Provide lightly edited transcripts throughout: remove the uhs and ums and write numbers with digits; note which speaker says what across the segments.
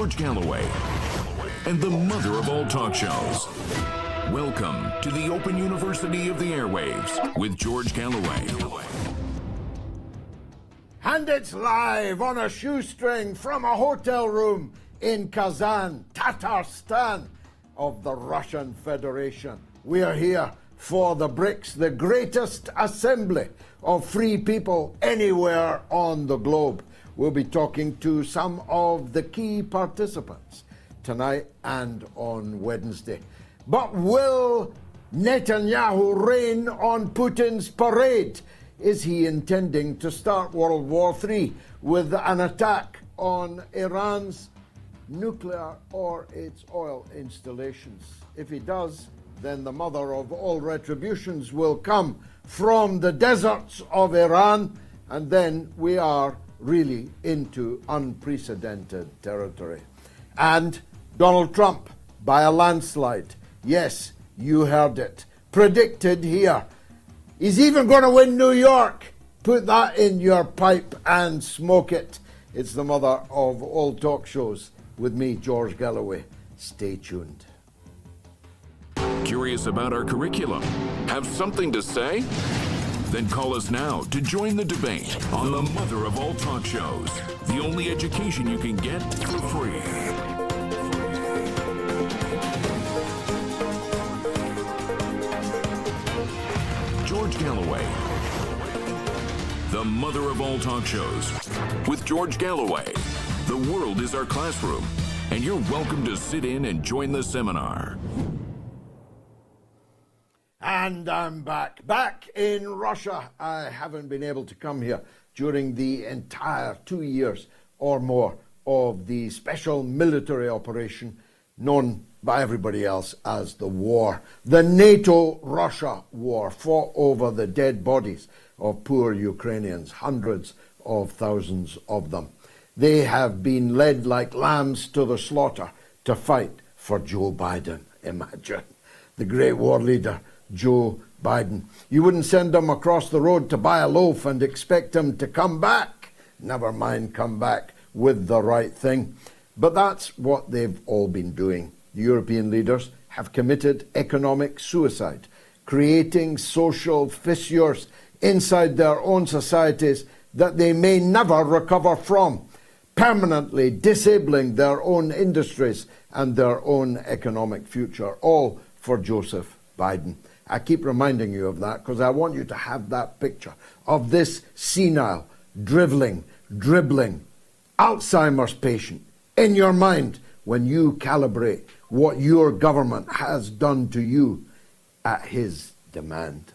Speaker 1: George Galloway, and the mother of all talk shows. Welcome to the Open University of the Airwaves with George Galloway.
Speaker 2: And it's live on a shoestring from a hotel room in Kazan, Tatarstan of the Russian Federation. We are here for the BRICS, the greatest assembly of free people anywhere on the globe. We'll be talking to some of the key participants tonight and on Wednesday. But will Netanyahu rain on Putin's parade? Is he intending to start World War III with an attack on Iran's nuclear or its oil installations? If he does, then the mother of all retributions will come from the deserts of Iran, and then we are really into unprecedented territory. And Donald Trump, by a landslide, yes, you heard it, predicted here, he's even going to win New York. Put that in your pipe and smoke it. It's the mother of all talk shows with me, George Galloway. Stay tuned.
Speaker 1: Curious about our curriculum? Have something to say? Then call us now to join the debate on the mother of all talk shows. The only education you can get for free. George Galloway, the mother of all talk shows. With George Galloway, the world is our classroom, and you're welcome to sit in and join the seminar.
Speaker 2: And I'm back in Russia. I haven't been able to come here during the entire 2 years or more of the special military operation known by everybody else as the war. The NATO-Russia war, fought over the dead bodies of poor Ukrainians, hundreds of thousands of them. They have been led like lambs to the slaughter to fight for Joe Biden. Imagine, the great war leader, Joe Biden. You wouldn't send him across the road to buy a loaf and expect him to come back. Never mind come back with the right thing. But that's what they've all been doing. The European leaders have committed economic suicide, creating social fissures inside their own societies that they may never recover from, permanently disabling their own industries and their own economic future, all for Joseph Biden. I keep reminding you of that because I want you to have that picture of this senile, dribbling Alzheimer's patient in your mind when you calibrate what your government has done to you at his demand.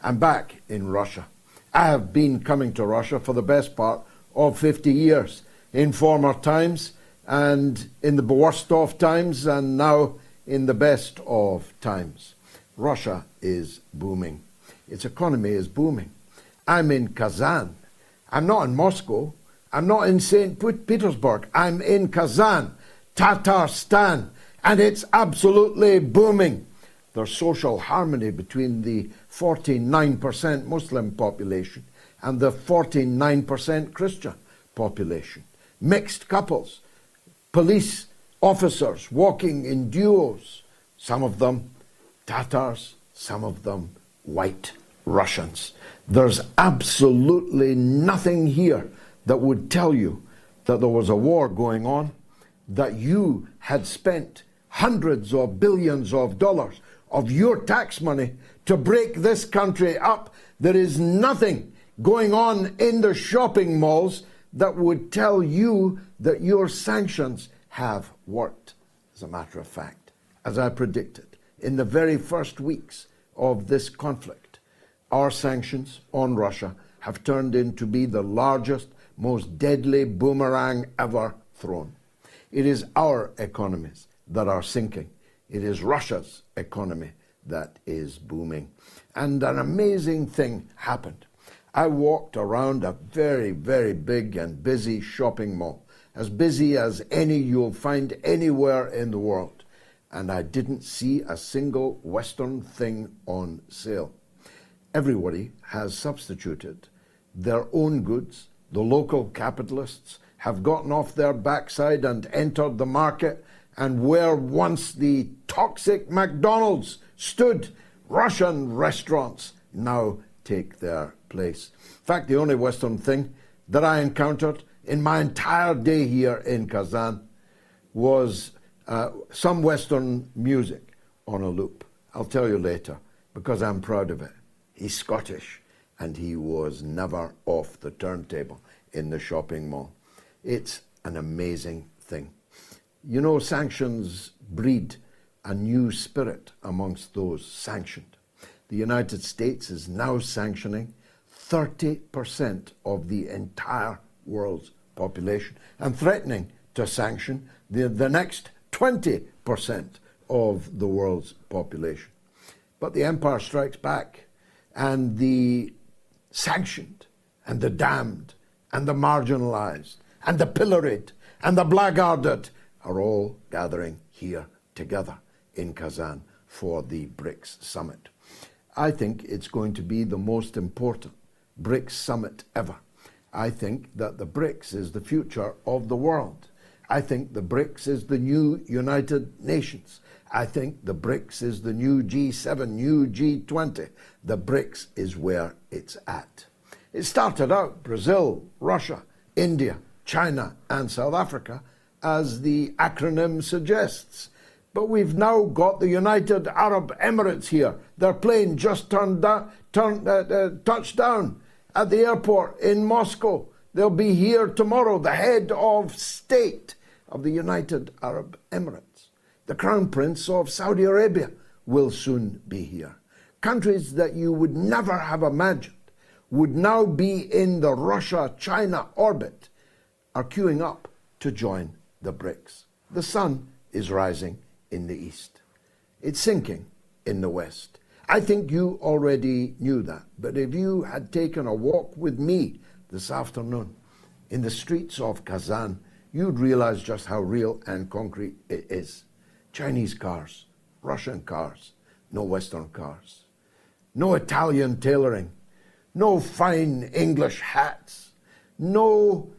Speaker 2: I'm back in Russia. I have been coming to Russia for the best part of 50 years, in former times and in the worst of times and now in the best of times. Russia is booming. Its economy is booming. I'm in Kazan. I'm not in Moscow. I'm not in St. Petersburg. I'm in Kazan, Tatarstan, and it's absolutely booming. There's social harmony between the 49% Muslim population and the 49% Christian population. Mixed couples, police officers walking in duos, some of them Tatars, some of them white Russians. There's absolutely nothing here that would tell you that there was a war going on, that you had spent hundreds of billions of dollars of your tax money to break this country up. There is nothing going on in the shopping malls that would tell you that your sanctions have worked. As a matter of fact, as I predicted, in the very first weeks of this conflict, our sanctions on Russia have turned into be the largest, most deadly boomerang ever thrown. It is our economies that are sinking. It is Russia's economy that is booming. And an amazing thing happened. I walked around a very, very big and busy shopping mall, as busy as any you'll find anywhere in the world. And I didn't see a single Western thing on sale. Everybody has substituted their own goods, the local capitalists, have gotten off their backside and entered the market, and where once the toxic McDonald's stood, Russian restaurants now take their place. In fact, the only Western thing that I encountered in my entire day here in Kazan was some Western music on a loop. I'll tell you later, because I'm proud of it. He's Scottish, and he was never off the turntable in the shopping mall. It's an amazing thing. You know, sanctions breed a new spirit amongst those sanctioned. The United States is now sanctioning 30% of the entire world's population and threatening to sanction the next 20% of the world's population. But the empire strikes back, and the sanctioned and the damned and the marginalized and the pilloried and the blackguarded are all gathering here together in Kazan for the BRICS summit. I think it's going to be the most important BRICS summit ever. I think that the BRICS is the future of the world. I think the BRICS is the new United Nations. I think the BRICS is the new G7, new G20. The BRICS is where it's at. It started out Brazil, Russia, India, China, and South Africa, as the acronym suggests. But we've now got the United Arab Emirates here. Their plane just touched down at the airport in Moscow. They'll be here tomorrow, the head of state of the United Arab Emirates. The Crown Prince of Saudi Arabia will soon be here. Countries that you would never have imagined would now be in the Russia-China orbit are queuing up to join the BRICS. The sun is rising in the east. It's sinking in the west. I think you already knew that, but if you had taken a walk with me this afternoon in the streets of Kazan, you'd realize just how real and concrete it is. Chinese cars, Russian cars, no Western cars, no Italian tailoring, no fine English hats, no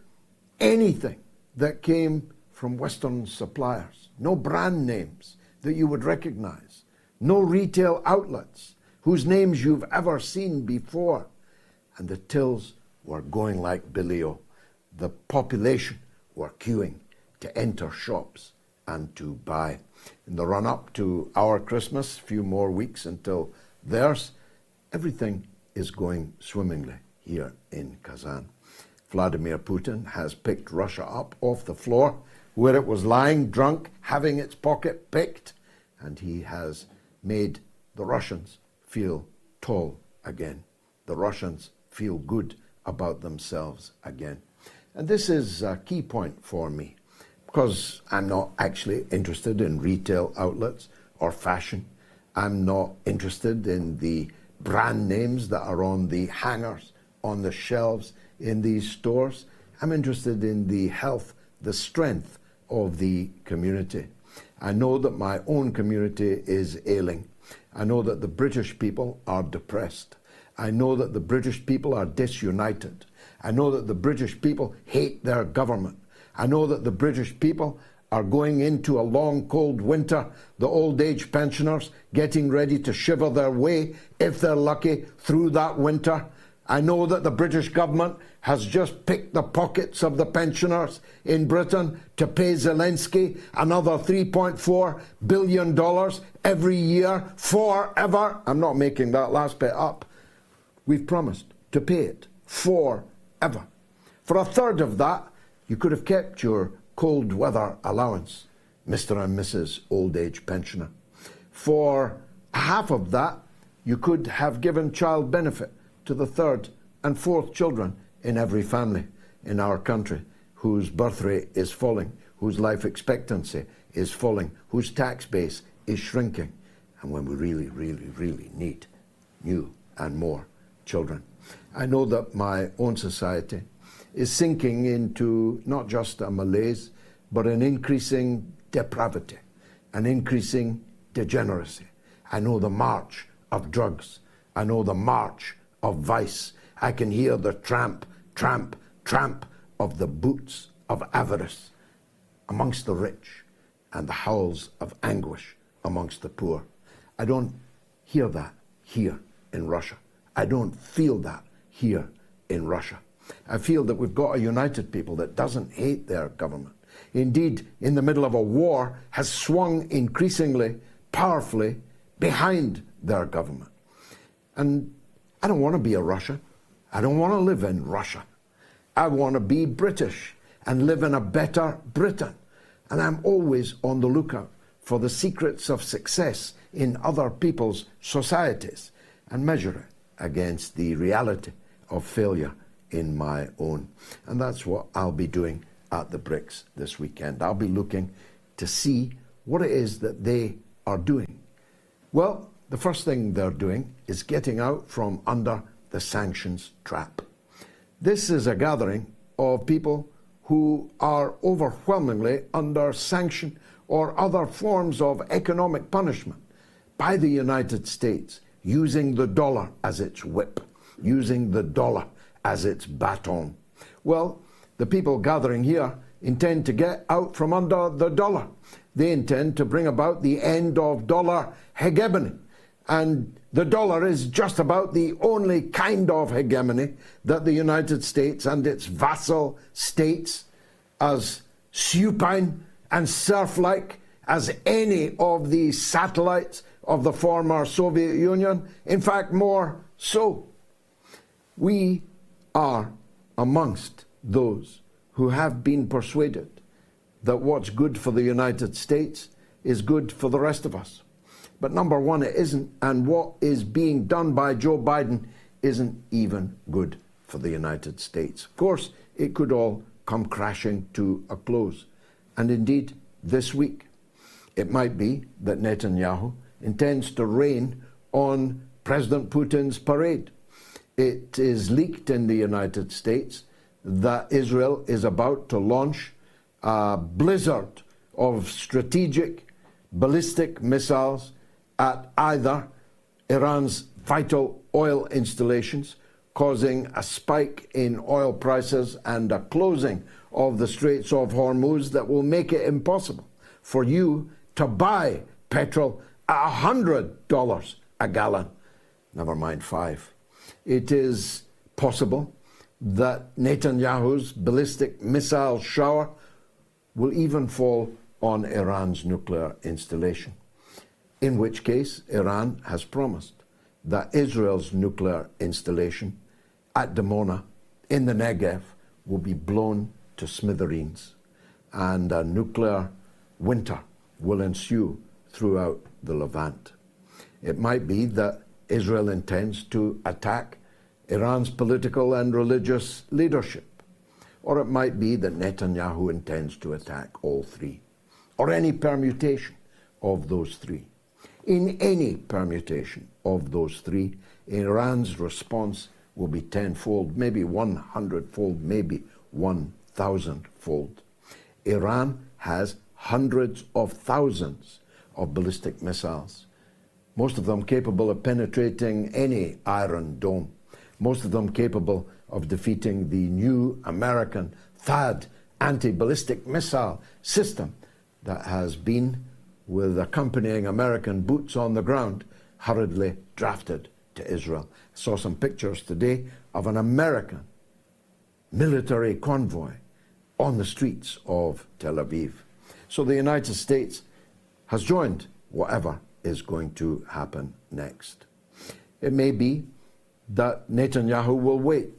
Speaker 2: anything that came from Western suppliers, no brand names that you would recognize, no retail outlets whose names you've ever seen before. And the tills were going like Billy-O. The population were queuing to enter shops and to buy. In the run-up to our Christmas, a few more weeks until theirs, everything is going swimmingly here in Kazan. Vladimir Putin has picked Russia up off the floor where it was lying drunk, having its pocket picked, and he has made the Russians feel tall again. The Russians feel good about themselves again. And this is a key point for me, because I'm not actually interested in retail outlets or fashion. I'm not interested in the brand names that are on the hangers, on the shelves in these stores. I'm interested in the health, the strength of the community. I know that my own community is ailing. I know that the British people are depressed. I know that the British people are disunited. I know that the British people hate their government. I know that the British people are going into a long, cold winter, the old age pensioners getting ready to shiver their way, if they're lucky, through that winter. I know that the British government has just picked the pockets of the pensioners in Britain to pay Zelensky another $3.4 billion every year forever. I'm not making that last bit up. We've promised to pay it forever. For a third of that, you could have kept your cold weather allowance, Mr. and Mrs. Old Age Pensioner. For half of that, you could have given child benefit to the third and fourth children in every family in our country whose birth rate is falling, whose life expectancy is falling, whose tax base is shrinking, and when we really, really, really need new and more children. I know that my own society is sinking into not just a malaise, but an increasing depravity, an increasing degeneracy. I know the march of drugs. I know the march of vice. I can hear the tramp, tramp, tramp of the boots of avarice amongst the rich and the howls of anguish amongst the poor. I don't hear that here in Russia. I don't feel that here in Russia. I feel that we've got a united people that doesn't hate their government. Indeed, in the middle of a war, has swung increasingly powerfully behind their government. And I don't want to be a Russian. I don't want to live in Russia. I want to be British and live in a better Britain. And I'm always on the lookout for the secrets of success in other people's societies and measure it against the reality of failure in my own. And that's what I'll be doing at the BRICS this weekend. I'll be looking to see what it is that they are doing. Well, the first thing they're doing is getting out from under the sanctions trap. This is a gathering of people who are overwhelmingly under sanction or other forms of economic punishment by the United States, using the dollar as its whip, using the dollar as its baton. Well, the people gathering here intend to get out from under the dollar. They intend to bring about the end of dollar hegemony. And the dollar is just about the only kind of hegemony that the United States and its vassal states, as supine and serf-like as any of the satellites of the former Soviet Union, in fact more so. We are amongst those who have been persuaded that what's good for the United States is good for the rest of us. But number one, it isn't, and what is being done by Joe Biden isn't even good for the United States. Of course, it could all come crashing to a close. And indeed, this week, it might be that Netanyahu intends to rain on President Putin's parade. It is leaked in the United States that Israel is about to launch a blizzard of strategic ballistic missiles at either Iran's vital oil installations, causing a spike in oil prices and a closing of the Straits of Hormuz that will make it impossible for you to buy petrol at $100 a gallon, never mind $5. It is possible that Netanyahu's ballistic missile shower will even fall on Iran's nuclear installation, in which case Iran has promised that Israel's nuclear installation at Dimona in the Negev will be blown to smithereens, and a nuclear winter will ensue throughout the Levant. It might be that Israel intends to attack Iran's political and religious leadership, or it might be that Netanyahu intends to attack all three, or any permutation of those three. In any permutation of those three, Iran's response will be tenfold, maybe 100-fold, maybe 1,000-fold. Iran has hundreds of thousands of ballistic missiles, most of them capable of penetrating any Iron Dome, most of them capable of defeating the new American THAAD anti-ballistic missile system that has been, with accompanying American boots on the ground, hurriedly drafted to Israel. I saw some pictures today of an American military convoy on the streets of Tel Aviv. So the United States has joined whatever is going to happen next. It may be that Netanyahu will wait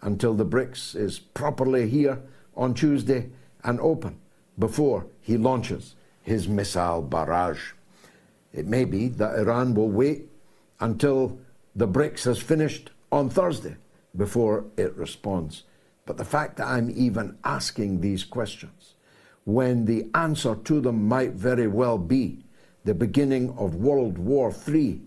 Speaker 2: until the BRICS is properly here on Tuesday and open before he launches his missile barrage. It may be that Iran will wait until the BRICS has finished on Thursday before it responds. But the fact that I'm even asking these questions, when the answer to them might very well be the beginning of World War III,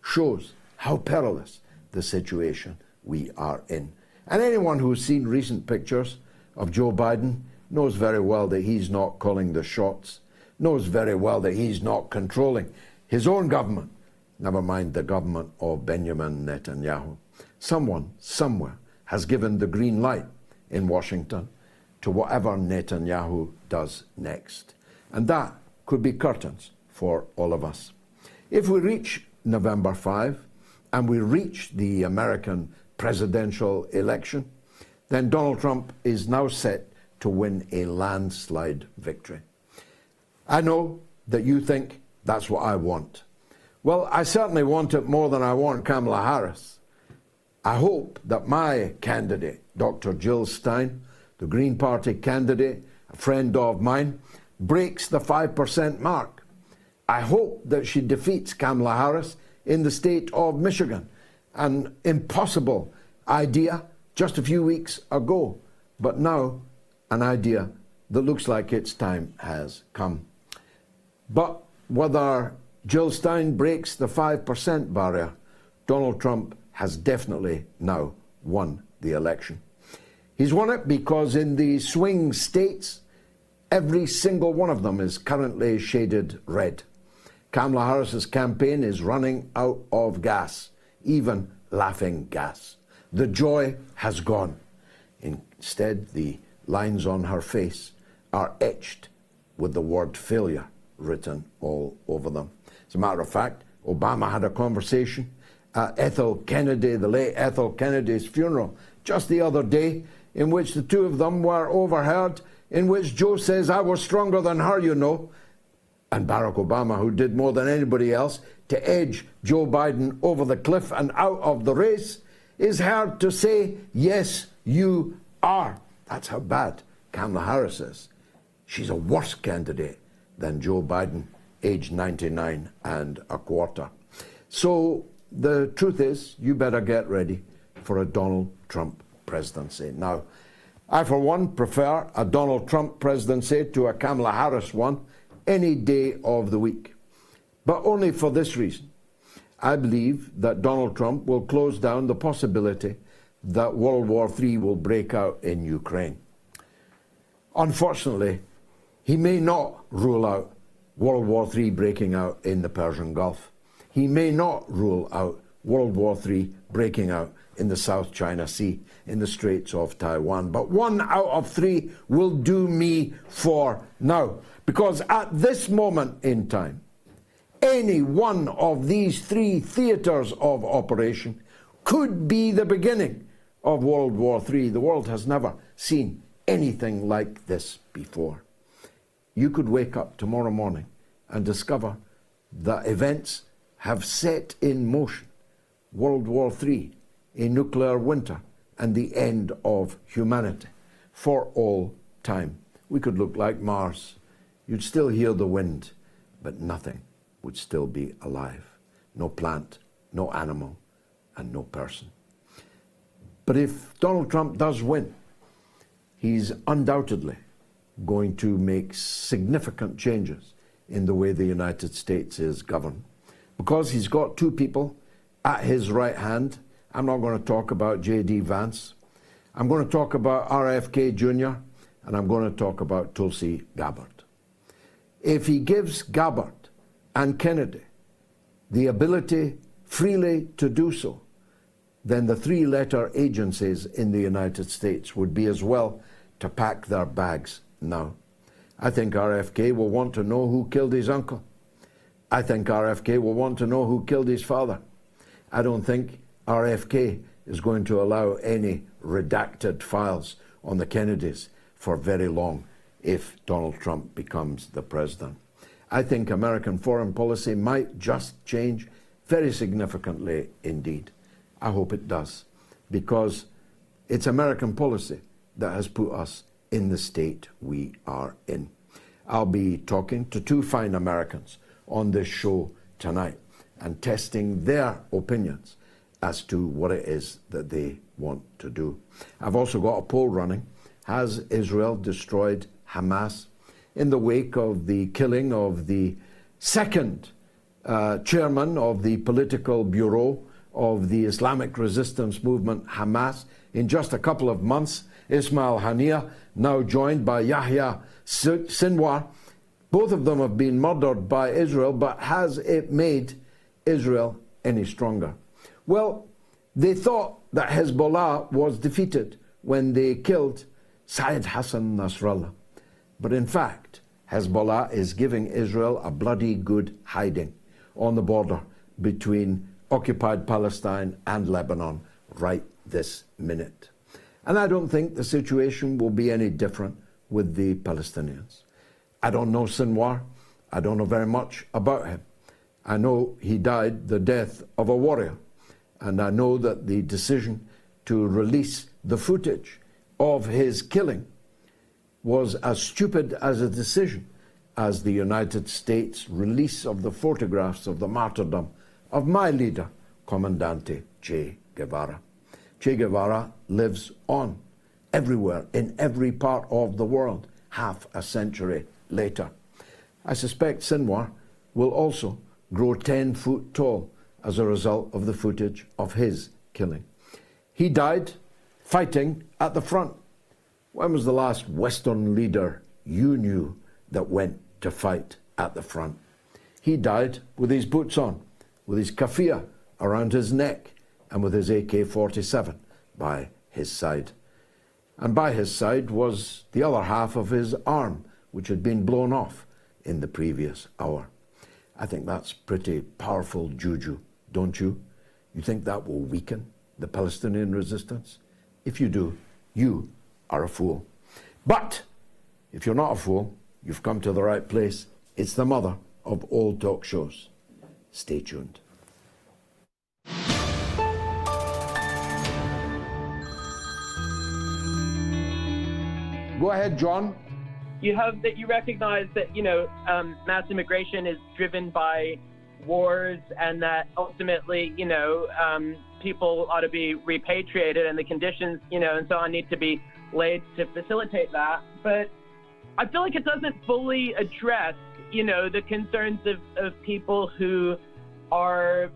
Speaker 2: shows how perilous the situation we are in. And anyone who's seen recent pictures of Joe Biden knows very well that he's not calling the shots, knows very well that he's not controlling his own government, never mind the government of Benjamin Netanyahu. Someone, somewhere, has given the green light in Washington to whatever Netanyahu does next. And that could be curtains for all of us. If we reach November 5 and we reach the American presidential election, then Donald Trump is now set to win a landslide victory. I know that you think that's what I want. Well, I certainly want it more than I want Kamala Harris. I hope that my candidate, Dr. Jill Stein, the Green Party candidate, a friend of mine, breaks the 5% mark. I hope that she defeats Kamala Harris in the state of Michigan, an impossible idea just a few weeks ago, but now an idea that looks like its time has come. But whether Jill Stein breaks the 5% barrier, Donald Trump has definitely now won the election. He's won it because in the swing states, every single one of them is currently shaded red. Kamala Harris's campaign is running out of gas, even laughing gas. The joy has gone. Instead, the lines on her face are etched with the word failure written all over them. As a matter of fact, Obama had a conversation at Ethel Kennedy, the late Ethel Kennedy's funeral, just the other day, in which the two of them were overheard, in which Joe says, "I was stronger than her, you know." And Barack Obama, who did more than anybody else to edge Joe Biden over the cliff and out of the race, is heard to say, "Yes, you are." That's how bad Kamala Harris is. She's a worse candidate than Joe Biden, aged 99 and a quarter. So the truth is, you better get ready for a Donald Trump presidency. Now, I, for one, prefer a Donald Trump presidency to a Kamala Harris one any day of the week. But only for this reason. I believe that Donald Trump will close down the possibility that World War III will break out in Ukraine. Unfortunately, he may not rule out World War III breaking out in the Persian Gulf. He may not rule out World War III breaking out in the South China Sea, in the Straits of Taiwan. But 1 out of 3 will do me for now. Because at this moment in time, any one of these 3 theatres of operation could be the beginning of World War III. The world has never seen anything like this before. You could wake up tomorrow morning and discover that events have set in motion World War III, a nuclear winter, and the end of humanity for all time. We could look like Mars. You'd still hear the wind, but nothing would still be alive. No plant, no animal, and no person. But if Donald Trump does win, he's undoubtedly going to make significant changes in the way the United States is governed. Because he's got 2 people at his right hand. I'm not going to talk about J.D. Vance. I'm going to talk about RFK Jr., and I'm going to talk about Tulsi Gabbard. If he gives Gabbard and Kennedy the ability freely to do so, then the 3-letter agencies in the United States would be as well to pack their bags now. I think RFK will want to know who killed his uncle. I think RFK will want to know who killed his father. I don't think RFK is going to allow any redacted files on the Kennedys for very long if Donald Trump becomes the president. I think American foreign policy might just change very significantly indeed. I hope it does, because it's American policy that has put us in the state we are in. I'll be talking to 2 fine Americans on this show tonight and testing their opinions as to what it is that they want to do. I've also got a poll running. Has Israel destroyed Hamas? In the wake of the killing of the second chairman of the political bureau of the Islamic resistance movement Hamas, in just a couple of months, Ismail Haniyeh, now joined by Yahya Sinwar, both of them have been murdered by Israel, but has it made Israel any stronger? Well, they thought that Hezbollah was defeated when they killed Syed Hassan Nasrallah. But in fact, Hezbollah is giving Israel a bloody good hiding on the border between occupied Palestine and Lebanon right this minute. And I don't think the situation will be any different with the Palestinians. I don't know Sinwar. I don't know very much about him. I know he died the death of a warrior. And I know that the decision to release the footage of his killing was as stupid as a decision as the United States release of the photographs of the martyrdom of my leader, Comandante Che Guevara. Che Guevara lives on everywhere, in every part of the world, half a century later. I suspect Sinwar will also grow 10 foot tall as a result of the footage of his killing. He died fighting at the front. When was the last Western leader you knew that went to fight at the front? He died with his boots on, with his kafia around his neck, and with his AK-47 by his side. And by his side was the other half of his arm, which had been blown off in the previous hour. I think that's pretty powerful juju, don't you? You think that will weaken the Palestinian resistance? If you do, you are a fool. But if you're not a fool, you've come to the right place. It's the mother of all talk shows. Stay tuned. Go ahead, John.
Speaker 3: You recognize that, mass immigration is driven by wars, and that ultimately, people ought to be repatriated, and the conditions, and so on need to be laid to facilitate that. But I feel like it doesn't fully address, the concerns of people who are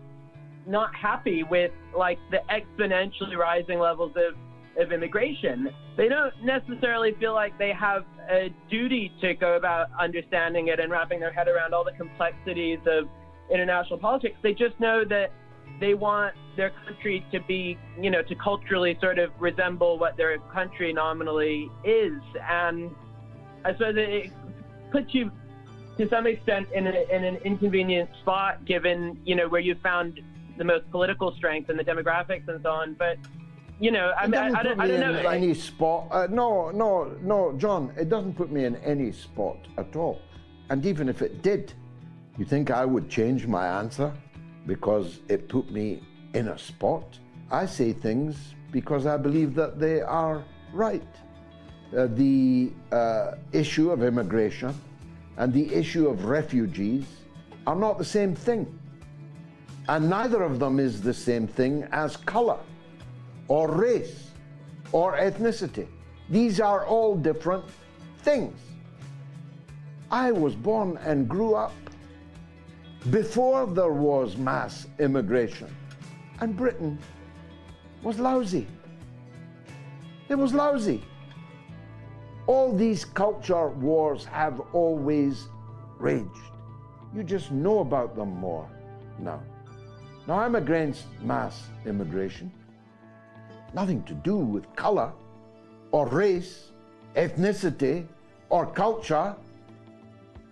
Speaker 3: not happy with, like, the exponentially rising levels of immigration. They don't necessarily feel like they have a duty to go about understanding it and wrapping their head around all the complexities of international politics. They just know that they want their country to be, to culturally sort of resemble what their country nominally is. And I suppose it puts you to some extent in an inconvenient spot, given, where you found the most political strength and the demographics and so on. But I don't know.
Speaker 2: Any spot? No, John. It doesn't put me in any spot at all. And even if it did, you think I would change my answer because it put me in a spot? I say things because I believe that they are right. The issue of immigration and the issue of refugees are not the same thing. And neither of them is the same thing as color, or race, or ethnicity. These are all different things. I was born and grew up before there was mass immigration, and Britain was lousy. It was lousy. All these culture wars have always raged. You just know about them more now. Now, I'm against mass immigration. Nothing to do with color or race, ethnicity or culture.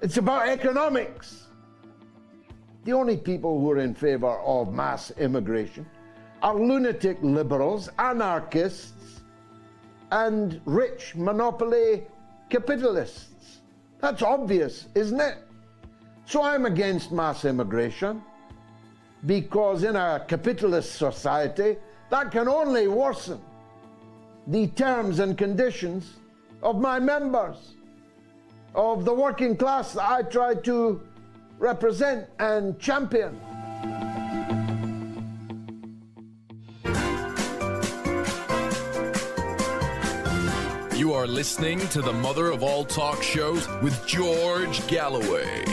Speaker 2: It's about economics. The only people who are in favor of mass immigration are lunatic liberals, anarchists, and rich monopoly capitalists. That's obvious, isn't it? So I'm against mass immigration because in a capitalist society, that can only worsen the terms and conditions of my members, of the working class that I try to represent and champion.
Speaker 1: You are listening to the mother of all talk shows with George Galloway.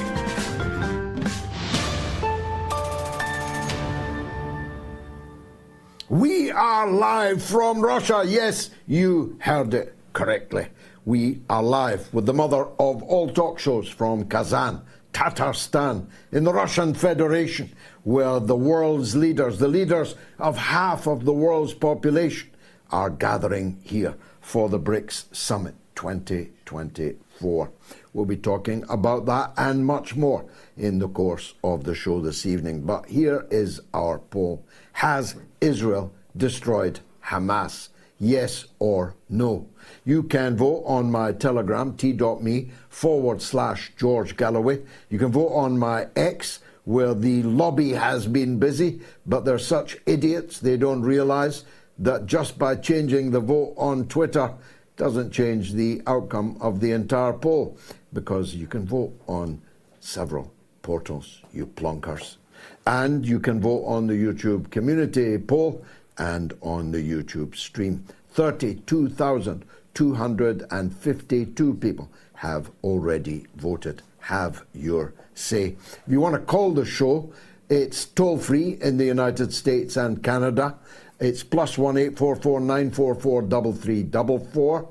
Speaker 2: We are live from Russia. Yes, you heard it correctly. We are live with the mother of all talk shows from Kazan, Tatarstan, in the Russian Federation, where the world's leaders, the leaders of half of the world's population, are gathering here for the BRICS Summit 2024. We'll be talking about that and much more in the course of the show this evening. But here is our poll. Has Israel destroyed Hamas? Yes or no? You can vote on my Telegram, t.me/George Galloway. You can vote on my X, where the lobby has been busy, but they're such idiots they don't realize that just by changing the vote on Twitter doesn't change the outcome of the entire poll, because you can vote on several portals, you plunkers. And you can vote on the YouTube community poll and on the YouTube stream. 32,252 people have already voted. Have your say. If you want to call the show, it's toll-free in the United States and Canada. It's +1 844 944 3344.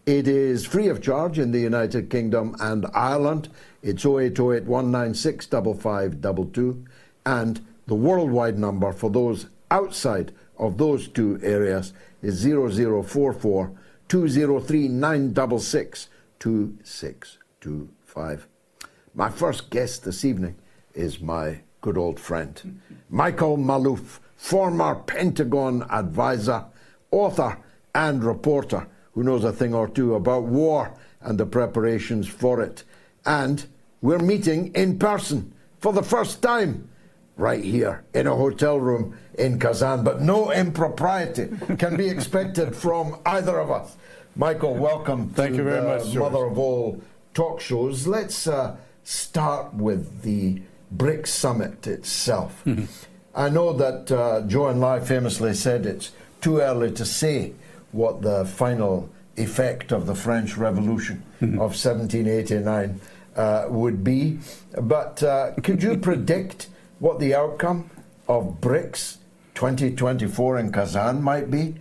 Speaker 2: It is free of charge in the United Kingdom and Ireland. It's 0808 196 5522. And the worldwide number for those outside of those two areas is 0044 203 966 2625. My first guest this evening is my good old friend, Michael Maloof, former Pentagon advisor, author and reporter who knows a thing or two about war and the preparations for it. And we're meeting in person for the first time right here in a hotel room in Kazan, but no impropriety can be expected from either of us. Michael, welcome.
Speaker 4: Thank you very much, George.
Speaker 2: Mother of all talk shows. Let's start with the BRICS Summit itself. I know that Joe and Lai famously said it's too early to say what the final effect of the French Revolution of 1789 would be, but could you predict what the outcome of BRICS 2024 in Kazan might be?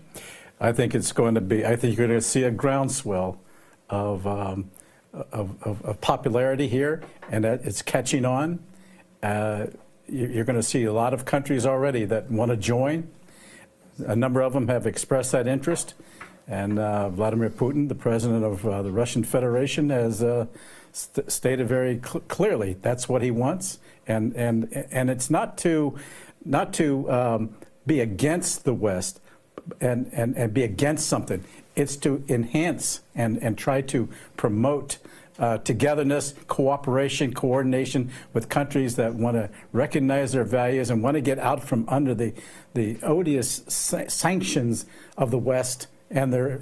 Speaker 4: I think it's going to be, I think you're going to see a groundswell of popularity here, and that it's catching on. You're going to see a lot of countries already that want to join. A number of them have expressed that interest, and Vladimir Putin, the president of the Russian Federation, has stated very clearly that's what he wants, and it's not to be against the West and be against something. It's to enhance and try to promote togetherness, cooperation, coordination with countries that want to recognize their values and want to get out from under the odious sanctions of the West and their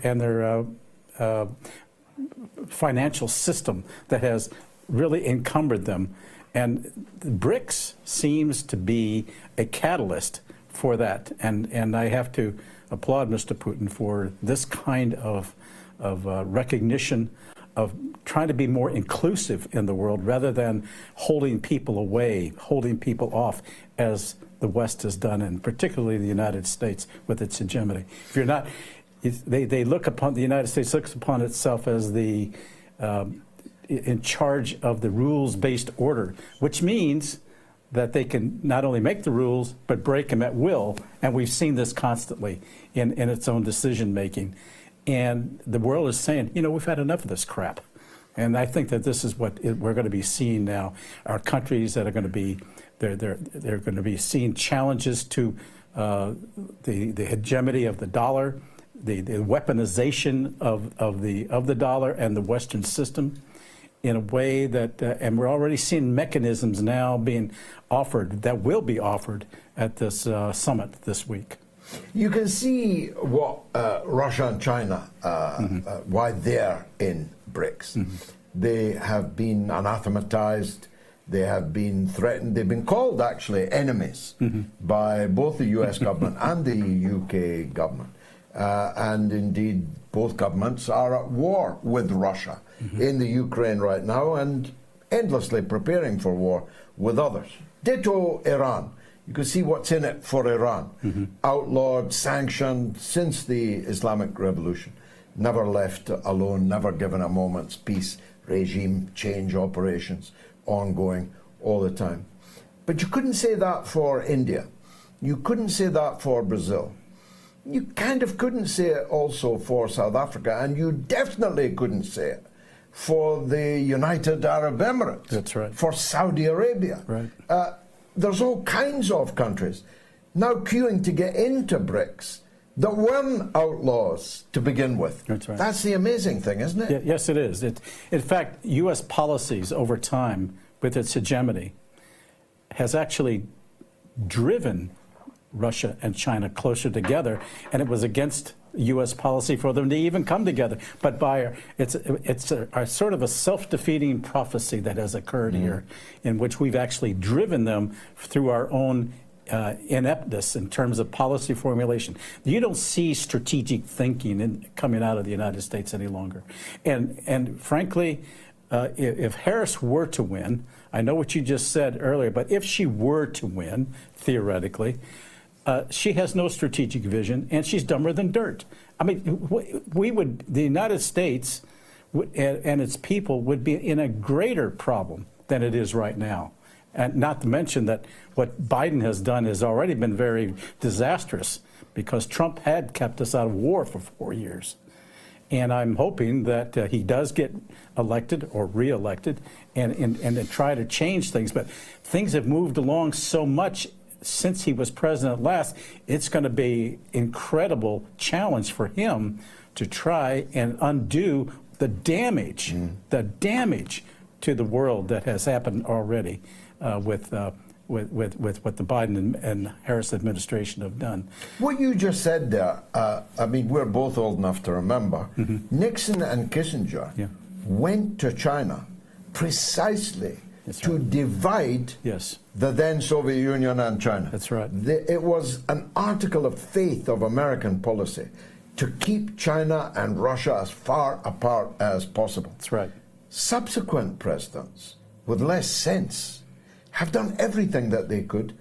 Speaker 4: financial system that has really encumbered them. And BRICS seems to be a catalyst for that. And I have to applaud Mr. Putin for this kind of recognition of trying to be more inclusive in the world rather than holding people away, holding people off, as the West has done, and particularly the United States with its hegemony. If you're not, they look upon, the United States looks upon itself as the in charge of the rules-based order, which means that they can not only make the rules but break them at will, and we've seen this constantly in its own decision-making. And the world is saying, you know, we've had enough of this crap. And I think that this is what we're going to be seeing now. Our countries that are going to be, they're going to be seeing challenges to the hegemony of the dollar, the weaponization of the dollar and the Western system, in a way that, and we're already seeing mechanisms now being offered that will be offered at this summit this week.
Speaker 2: You can see what Russia and China, why they're in BRICS. They have been anathematized, they have been threatened, they've been called actually enemies by both the US government and the UK government. And indeed, both governments are at war with Russia in the Ukraine right now and endlessly preparing for war with others. Ditto Iran. You can see what's in it for Iran. Outlawed, sanctioned since the Islamic Revolution. Never left alone, never given a moment's peace. Regime change operations ongoing all the time. But you couldn't say that for India. You couldn't say that for Brazil. You kind of couldn't say it also for South Africa, and you definitely couldn't say it for the United Arab Emirates.
Speaker 4: That's right.
Speaker 2: For Saudi Arabia.
Speaker 4: Right.
Speaker 2: There's all kinds of countries now queuing to get into BRICS that weren't outlaws to begin with.
Speaker 4: That's right.
Speaker 2: That's the amazing thing, isn't it?
Speaker 4: Yeah, yes, it is. In fact, U.S. policies over time, with its hegemony, has actually driven Russia and China closer together, and it was against U.S. policy for them to even come together. But it's a sort of a self-defeating prophecy that has occurred here, in which we've actually driven them through our own ineptness in terms of policy formulation. You don't see strategic thinking coming out of the United States any longer. And frankly, if Harris were to win, I know what you just said earlier, but if she were to win, theoretically, she has no strategic vision, and she's dumber than dirt. I mean, the United States and its people would be in a greater problem than it is right now. And not to mention that what Biden has done has already been very disastrous, because Trump had kept us out of war for 4 years. And I'm hoping that he does get elected or reelected and try to change things. But things have moved along so much since he was president last. It's going to be incredible challenge for him to try and undo the damage to the world that has happened already with what the Biden and Harris administration have done.
Speaker 2: What you just said there, I mean, we're both old enough to remember, Nixon and Kissinger went to China precisely to divide the then Soviet Union and China.
Speaker 4: That's right.
Speaker 2: It was an article of faith of American policy to keep China and Russia as far apart as possible.
Speaker 4: That's right.
Speaker 2: Subsequent presidents with less sense have done everything that they could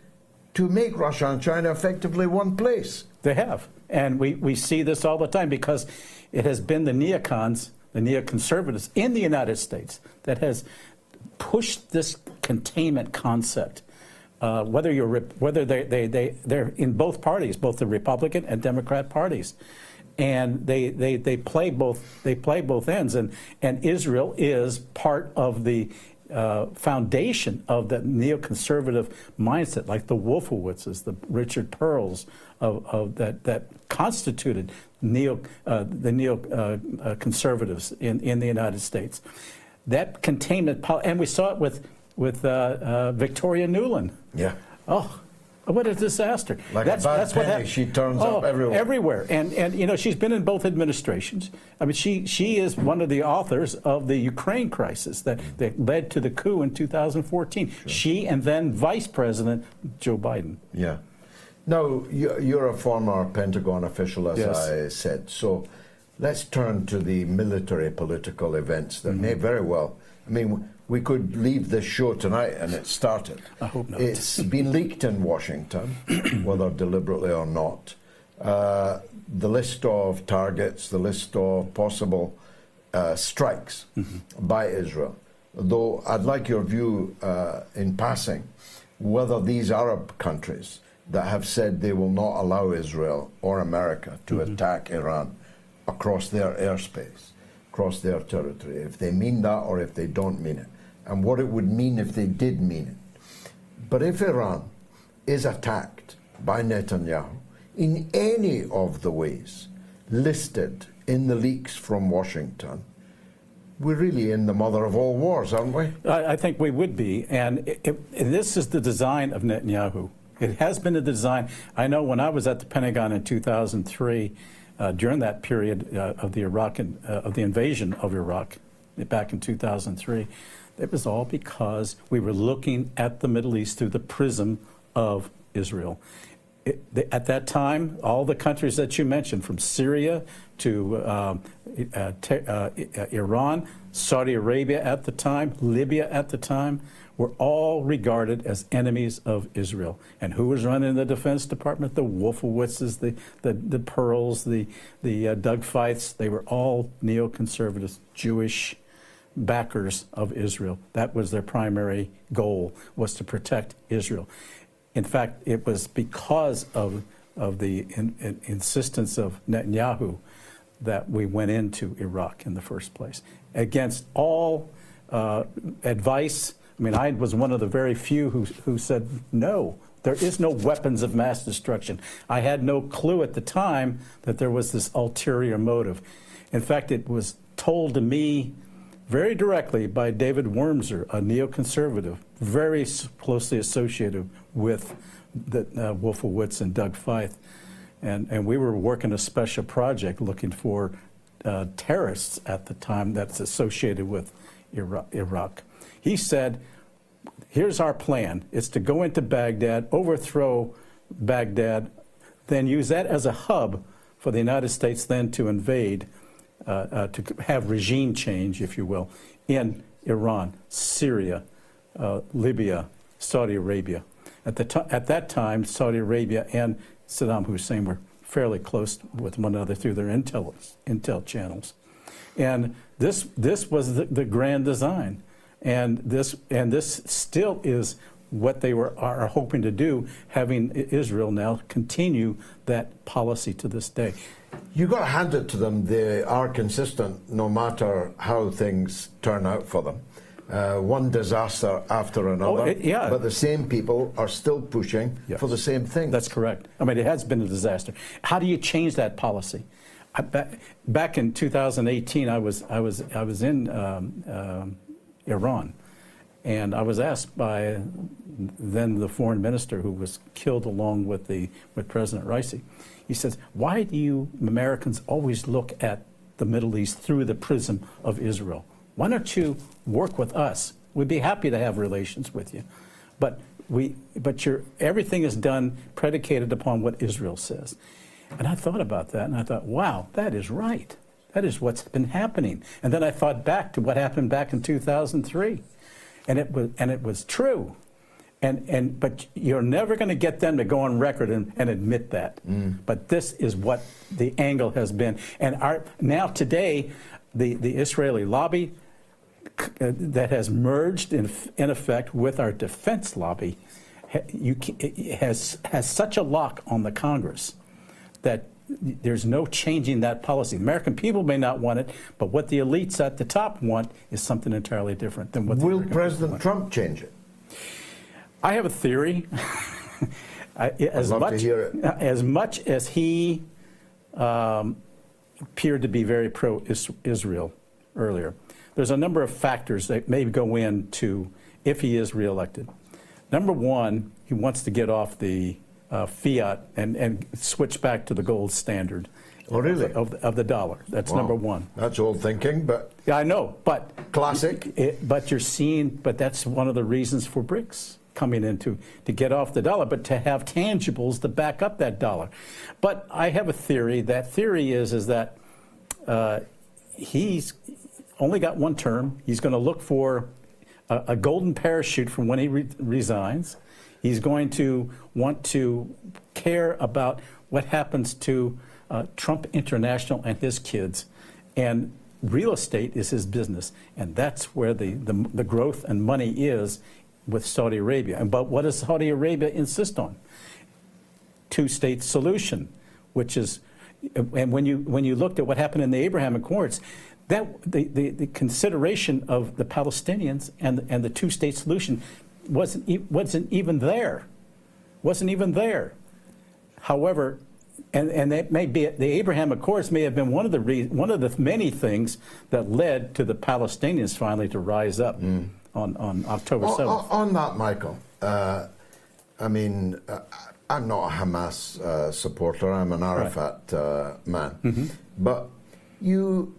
Speaker 2: to make Russia and China effectively one place.
Speaker 4: They have. And we see this all the time, because it has been the neocons, the neoconservatives in the United States that has pushed this containment concept. Whether they're in both parties, both the Republican and Democrat parties, and they play both ends. And Israel is part of the foundation of that neoconservative mindset, like the Wolfowitzes, the Richard Pearls of that constituted the neoconservatives in the United States. That containment, and we saw it with Victoria Nuland.
Speaker 2: Yeah.
Speaker 4: Oh, what a disaster!
Speaker 2: Like a bad penny, she turns up everywhere.
Speaker 4: Everywhere, and you know, she's been in both administrations. I mean, she is one of the authors of the Ukraine crisis that led to the coup in 2014. Sure. She and then Vice President Joe Biden.
Speaker 2: Yeah. Now, you're a former Pentagon official, as I said. So let's turn to the military political events that may very well. I mean, we could leave this show tonight and it started.
Speaker 4: I hope not.
Speaker 2: It's been leaked in Washington, whether deliberately or not. The list of targets, the list of possible strikes by Israel. Though I'd like your view in passing, whether these Arab countries that have said they will not allow Israel or America to attack Iran across their airspace, across their territory, if they mean that or if they don't mean it, and what it would mean if they did mean it. But if Iran is attacked by Netanyahu in any of the ways listed in the leaks from Washington, we're really in the mother of all wars, aren't we?
Speaker 4: I think we would be, and this is the design of Netanyahu. It has been a design. I know when I was at the Pentagon in 2003, during that period of the invasion of Iraq, back in 2003, it was all because we were looking at the Middle East through the prism of Israel. At that time, all the countries that you mentioned, from Syria to Iran, Saudi Arabia at the time, Libya at the time, were all regarded as enemies of Israel. And who was running the Defense Department? The Wolfowitzes, the Pearls, the Doug Feiths. They were all neoconservatives, Jewish backers of Israel. That was their primary goal, was to protect Israel. In fact, it was because of the insistence of Netanyahu that we went into Iraq in the first place, against all advice. I mean, I was one of the very few who said, no, there is no weapons of mass destruction. I had no clue at the time that there was this ulterior motive. In fact, it was told to me very directly by David Wormser, a neoconservative, very closely associated with the Wolfowitz and Doug Feith. And we were working a special project looking for terrorists at the time that's associated with Iraq. He said, here's our plan. It's to go into Baghdad, overthrow Baghdad, then use that as a hub for the United States then to invade, to have regime change, if you will, in Iran, Syria, Libya, Saudi Arabia. At that time, Saudi Arabia and Saddam Hussein were fairly close with one another through their intel channels. And this was the grand design. And this still is what they are hoping to do, having Israel now continue that policy to this day.
Speaker 2: You got to hand it to them. They are consistent no matter how things turn out for them. One disaster after another,
Speaker 4: yeah.
Speaker 2: But the same people are still pushing for the same thing.
Speaker 4: That's correct. I mean, it has been a disaster. How do you change that policy? Back in 2018, I was in Iran, and I was asked by then the foreign minister, who was killed along with President Raisi. He says, "Why do you Americans always look at the Middle East through the prism of Israel? Why don't you work with us? We'd be happy to have relations with you, but everything is done predicated upon what Israel says." And I thought about that, and I thought, wow, that is right. That is what's been happening. And then I thought back to what happened back in 2003, and it was true. But you're never going to get them to go on record and admit that. But this is what the angle has been. And now today, the Israeli lobby that has merged in effect with our defense lobby has such a lock on the Congress that there's no changing that policy. The American people may not want it, but what the elites at the top want is something entirely different than what the
Speaker 2: Will President Trump change it?
Speaker 4: I have a theory.
Speaker 2: I'd love to hear it.
Speaker 4: As much as he appeared to be very pro-Israel earlier, there's a number of factors that may go into if he is reelected. Number one, he wants to get off the fiat and switch back to the gold standard.
Speaker 2: Oh, really?
Speaker 4: Of the dollar. That's number one.
Speaker 2: That's old thinking, but...
Speaker 4: Yeah, I know, but...
Speaker 2: Classic.
Speaker 4: But that's one of the reasons for BRICS coming into, to get off the dollar, but to have tangibles to back up that dollar. But I have a theory. That theory is that he's only got one term. He's going to look for a golden parachute from when he resigns. He's going to want to care about what happens to Trump International and his kids. And real estate is his business. And that's where the growth and money is with Saudi Arabia. But what does Saudi Arabia insist on? Two-state solution, which is, and when you looked at what happened in the Abraham Accords, that the consideration of the Palestinians and the two-state solution wasn't even there. Wasn't even there. However, and that may be, the Abraham Accords may have been one of the many things that led to the Palestinians finally to rise up on October 7th.
Speaker 2: On that, Michael, I mean, I'm not a Hamas supporter. I'm an Arafat man. But you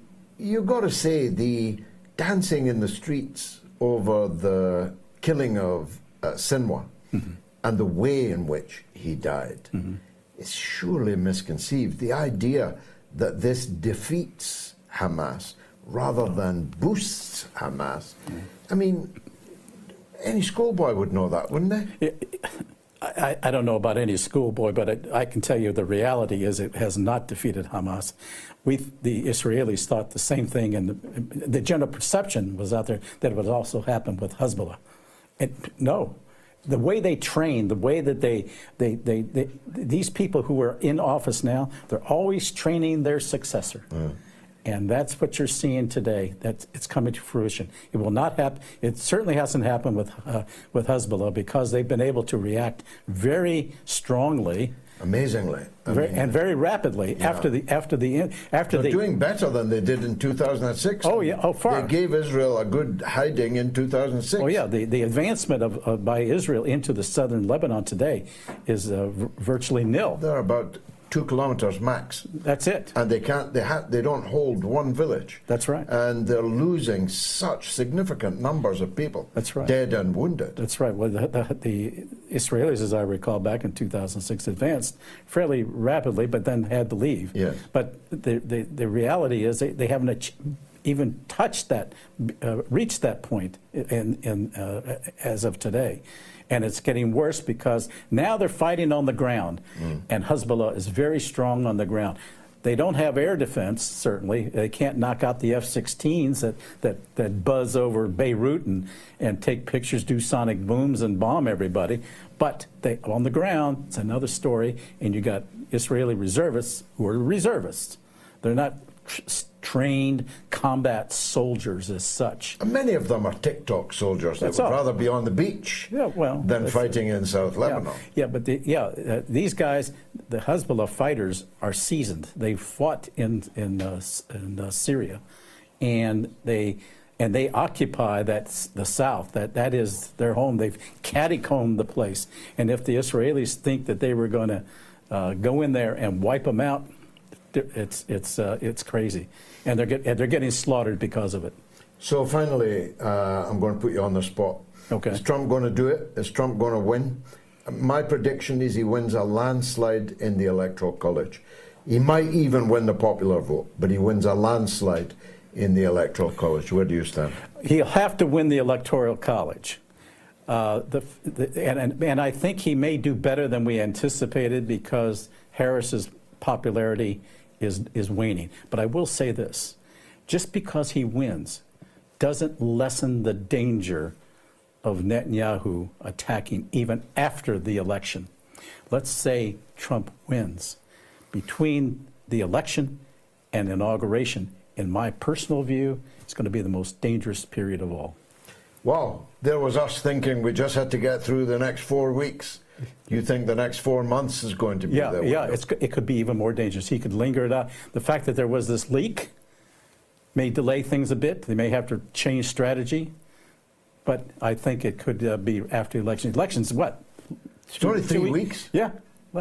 Speaker 2: got to say the dancing in the streets over the killing of Sinwar and the way in which he died is surely misconceived. The idea that this defeats Hamas rather than boosts Hamas, I mean, any schoolboy would know that, wouldn't they?
Speaker 4: I don't know about any schoolboy, but I can tell you the reality is it has not defeated Hamas. The Israelis thought the same thing, and the general perception was out there that it would also happen with Hezbollah. No. the way they train, the way that these people who are in office now, they're always training their successor. And that's what you're seeing today. It's coming to fruition. It will not happen. It certainly hasn't happened with Hezbollah, because they've been able to react very strongly,
Speaker 2: amazingly,
Speaker 4: and very rapidly after
Speaker 2: They're doing better than they did in 2006.
Speaker 4: Oh yeah, far.
Speaker 2: They gave Israel a good hiding in 2006.
Speaker 4: Oh yeah, the advancement by Israel into the southern Lebanon today is virtually nil.
Speaker 2: They're about 2 kilometers max.
Speaker 4: That's it.
Speaker 2: And they don't hold one village.
Speaker 4: That's right.
Speaker 2: And they're losing such significant numbers of people.
Speaker 4: That's right.
Speaker 2: Dead and wounded.
Speaker 4: That's right. Well, the Israelis, as I recall, back in 2006, advanced fairly rapidly, but then had to leave.
Speaker 2: Yes.
Speaker 4: But the reality is they haven't even touched that, reached that point as of today. And it's getting worse because now they're fighting on the ground, and Hezbollah is very strong on the ground. They don't have air defense, certainly. They can't knock out the F-16s that buzz over Beirut and take pictures, do sonic booms, and bomb everybody. But on the ground, it's another story, and you got Israeli reservists who are reservists. They're not trained combat soldiers as such.
Speaker 2: And many of them are TikTok soldiers that would rather be on the beach than fighting in South Lebanon.
Speaker 4: Yeah, but these guys, the Hezbollah fighters, are seasoned. They fought in Syria, and they occupy the south. That is their home. They've cattycombed the place. And if the Israelis think that they were going to go in there and wipe them out, it's crazy, and they're getting slaughtered because of it.
Speaker 2: So finally, I'm going to put you on the spot.
Speaker 4: Okay.
Speaker 2: Is Trump going to do it? Is Trump going to win? My prediction is he wins a landslide in the Electoral College. He might even win the popular vote, but he wins a landslide in the Electoral College. Where do you stand? He'll
Speaker 4: have to win the Electoral College. And I think he may do better than we anticipated, because Harris's popularity is waning. But I will say this, just because he wins doesn't lessen the danger of Netanyahu attacking even after the election. Let's say Trump wins. Between the election and inauguration, in my personal view, it's going to be the most dangerous period of all.
Speaker 2: Well, there was us thinking we just had to get through the next 4 weeks. You think the next 4 months is going to be there?
Speaker 4: Yeah, it could be even more dangerous. He could linger it out. The fact that there was this leak may delay things a bit. They may have to change strategy. But I think it could be after the election. Elections, what?
Speaker 2: It's only 3 weeks.
Speaker 4: Yeah,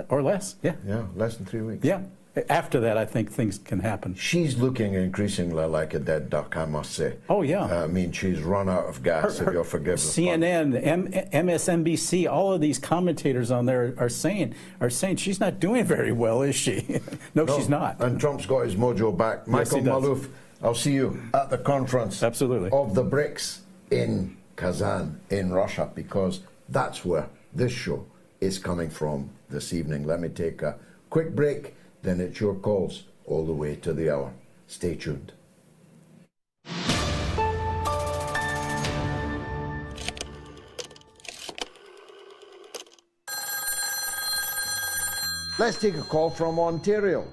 Speaker 4: or less. Yeah.
Speaker 2: Yeah, less than 3 weeks.
Speaker 4: Yeah. After that, I think things can happen.
Speaker 2: She's looking increasingly like a dead duck, I must say.
Speaker 4: Oh, yeah.
Speaker 2: I mean, she's run out of gas, if you'll forgive us.
Speaker 4: CNN, MSNBC, all of these commentators on there are saying she's not doing very well, is she? No, she's not.
Speaker 2: And Trump's got his mojo back. Michael Maloof, I'll see you at the conference of the BRICS in Kazan, in Russia, because that's where this show is coming from this evening. Let me take a quick break. Then it's your calls all the way to the hour. Stay tuned. Let's take a call from Ontario,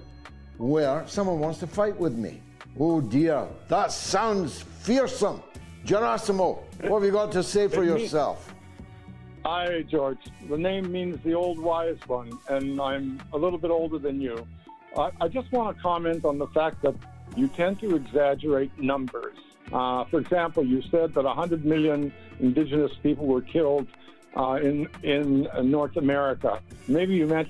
Speaker 2: where someone wants to fight with me. Oh dear, that sounds fearsome. Gerasimo, what have you got to say for yourself?
Speaker 5: Hi, George. The name means the old wise one, and I'm a little bit older than you. I just want to comment on the fact that you tend to exaggerate numbers. For example, you said that 100 million indigenous people were killed in North America. Maybe you meant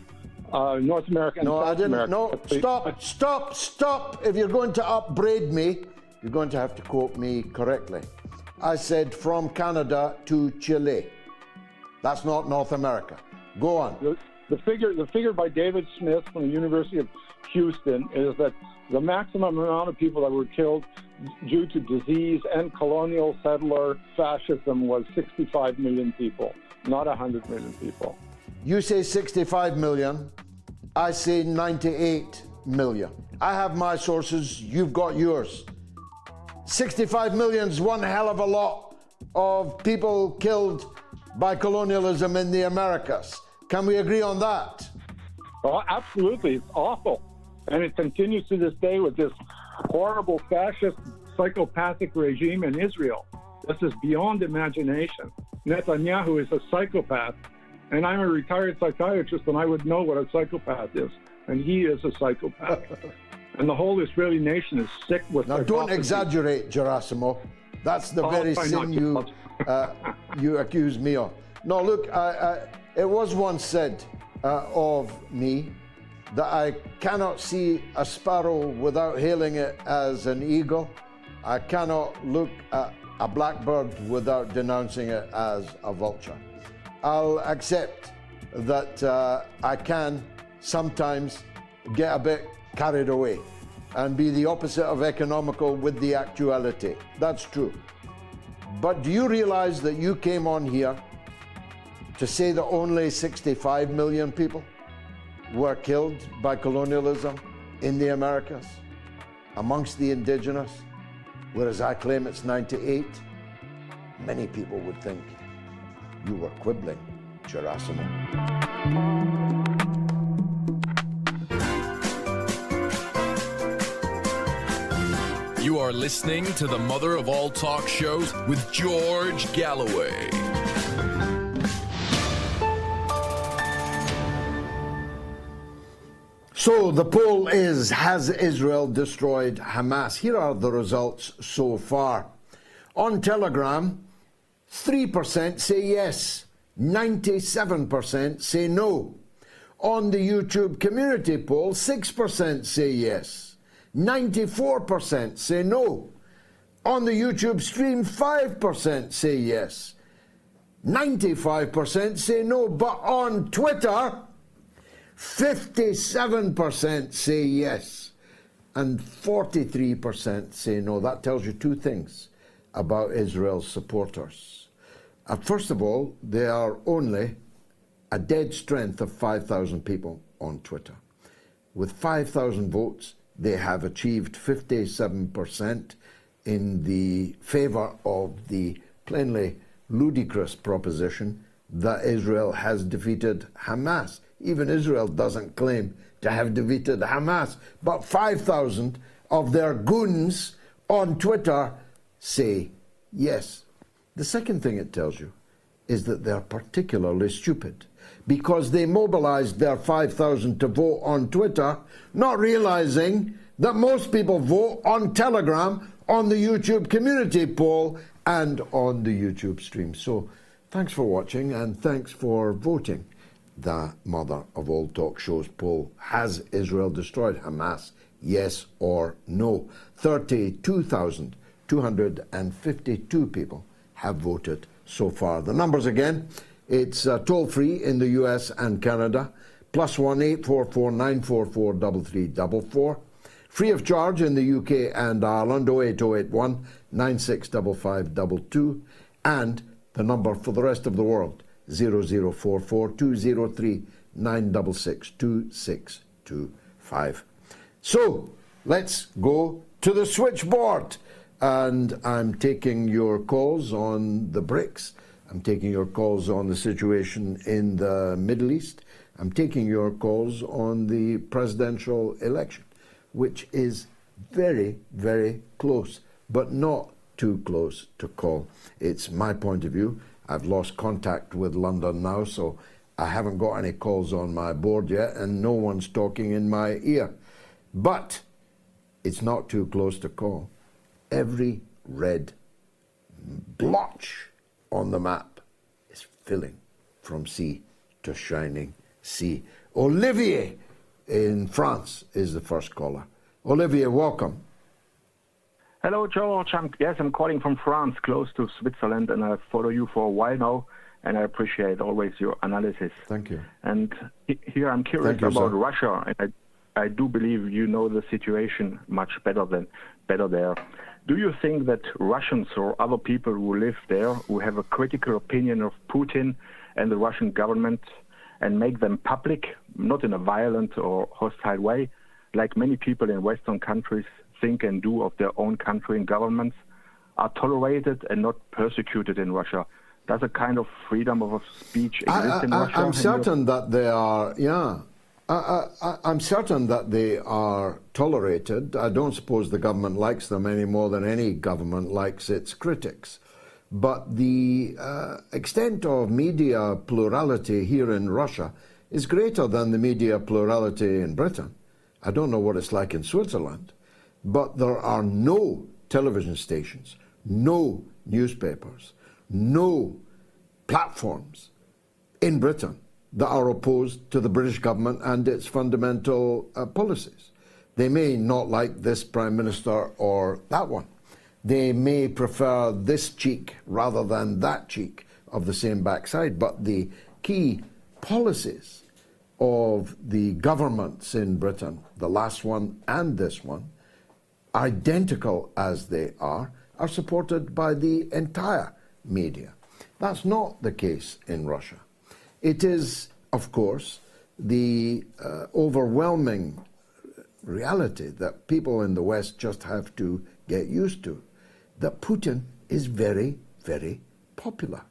Speaker 5: North America and
Speaker 2: No,
Speaker 5: South
Speaker 2: I didn't.
Speaker 5: America.
Speaker 2: No, stop. If you're going to upbraid me, you're going to have to quote me correctly. I said from Canada to Chile. That's not North America. Go on.
Speaker 5: The figure by David Smith from the University of Houston is that the maximum amount of people that were killed due to disease and colonial settler fascism was 65 million people, not 100 million people.
Speaker 2: You say 65 million. I say 98 million. I have my sources. You've got yours. 65 million's one hell of a lot of people killed by colonialism in the Americas. Can we agree on that?
Speaker 5: Oh, absolutely. It's awful. And it continues to this day with this horrible fascist, psychopathic regime in Israel. This is beyond imagination. Netanyahu is a psychopath. And I'm a retired psychiatrist, and I would know what a psychopath is. And he is a psychopath. And the whole Israeli nation is sick with
Speaker 2: Now, don't exaggerate, Gerasimo. That's the very sin you accuse me of. No, look, it was once said of me that I cannot see a sparrow without hailing it as an eagle. I cannot look at a blackbird without denouncing it as a vulture. I'll accept that I can sometimes get a bit carried away and be the opposite of economical with the actuality. That's true. But do you realize that you came on here to say that only 65 million people were killed by colonialism in the Americas amongst the indigenous, whereas I claim it's 98? Many people would think you were quibbling, Gerasimo.
Speaker 1: You are listening to the mother of all talk shows with George Galloway.
Speaker 2: So the poll is, has Israel destroyed Hamas? Here are the results so far. On Telegram, 3% say yes, 97% say no. On the YouTube community poll, 6% say yes, 94% say no. On the YouTube stream, 5% say yes, 95% say no. But on Twitter, 57% say yes and 43% say no. That tells you two things about Israel's supporters. First of all, there are only a dead strength of 5,000 people on Twitter. With 5,000 votes, they have achieved 57% in the favor of the plainly ludicrous proposition that Israel has defeated Hamas. Even Israel doesn't claim to have defeated Hamas, but 5,000 of their goons on Twitter say yes. The second thing it tells you is that they're particularly stupid, because they mobilized their 5,000 to vote on Twitter, not realizing that most people vote on Telegram, on the YouTube community poll, and on the YouTube stream. So thanks for watching, and thanks for voting. The mother of all talk shows poll: has Israel destroyed Hamas? Yes or no? 32,252 people have voted so far. The numbers again: it's toll-free in the US and Canada, +1 844 944 3344. Free of charge in the UK and Ireland, 08081 965522. And the number for the rest of the world, 0044 203 966 2625. So let's go to the switchboard. And I'm taking your calls on the BRICS. I'm taking your calls on the situation in the Middle East. I'm taking your calls on the presidential election, which is very, very close, but not too close to call. It's my point of view. I've lost contact with London now, so I haven't got any calls on my board yet, and no one's talking in my ear. But it's not too close to call. Every red blotch on the map is filling from sea to shining sea. Olivier in France is the first caller. Olivier, welcome.
Speaker 6: Hello, George. I'm calling from France, close to Switzerland, and I follow you for a while now, and I appreciate always your analysis.
Speaker 2: Thank you.
Speaker 6: And here I'm curious about Russia, and I do believe you know the situation much better there. Do you think that Russians or other people who live there, who have a critical opinion of Putin and the Russian government, and make them public, not in a violent or hostile way, like many people in Western countries think and do of their own country and governments, are tolerated and not persecuted in Russia? Does a kind of freedom of speech exist in Russia?
Speaker 2: I'm certain that they are, I'm certain that they are tolerated. I don't suppose the government likes them any more than any government likes its critics. But the extent of media plurality here in Russia is greater than the media plurality in Britain. I don't know what it's like in Switzerland, but there are no television stations, no newspapers, no platforms in Britain that are opposed to the British government and its fundamental policies. They may not like this Prime Minister or that one. They may prefer this cheek rather than that cheek of the same backside, but the key policies of the governments in Britain, the last one and this one, identical as they are supported by the entire media. That's not the case in Russia. It is, of course, the overwhelming reality that people in the West just have to get used to, that Putin is very, very popular.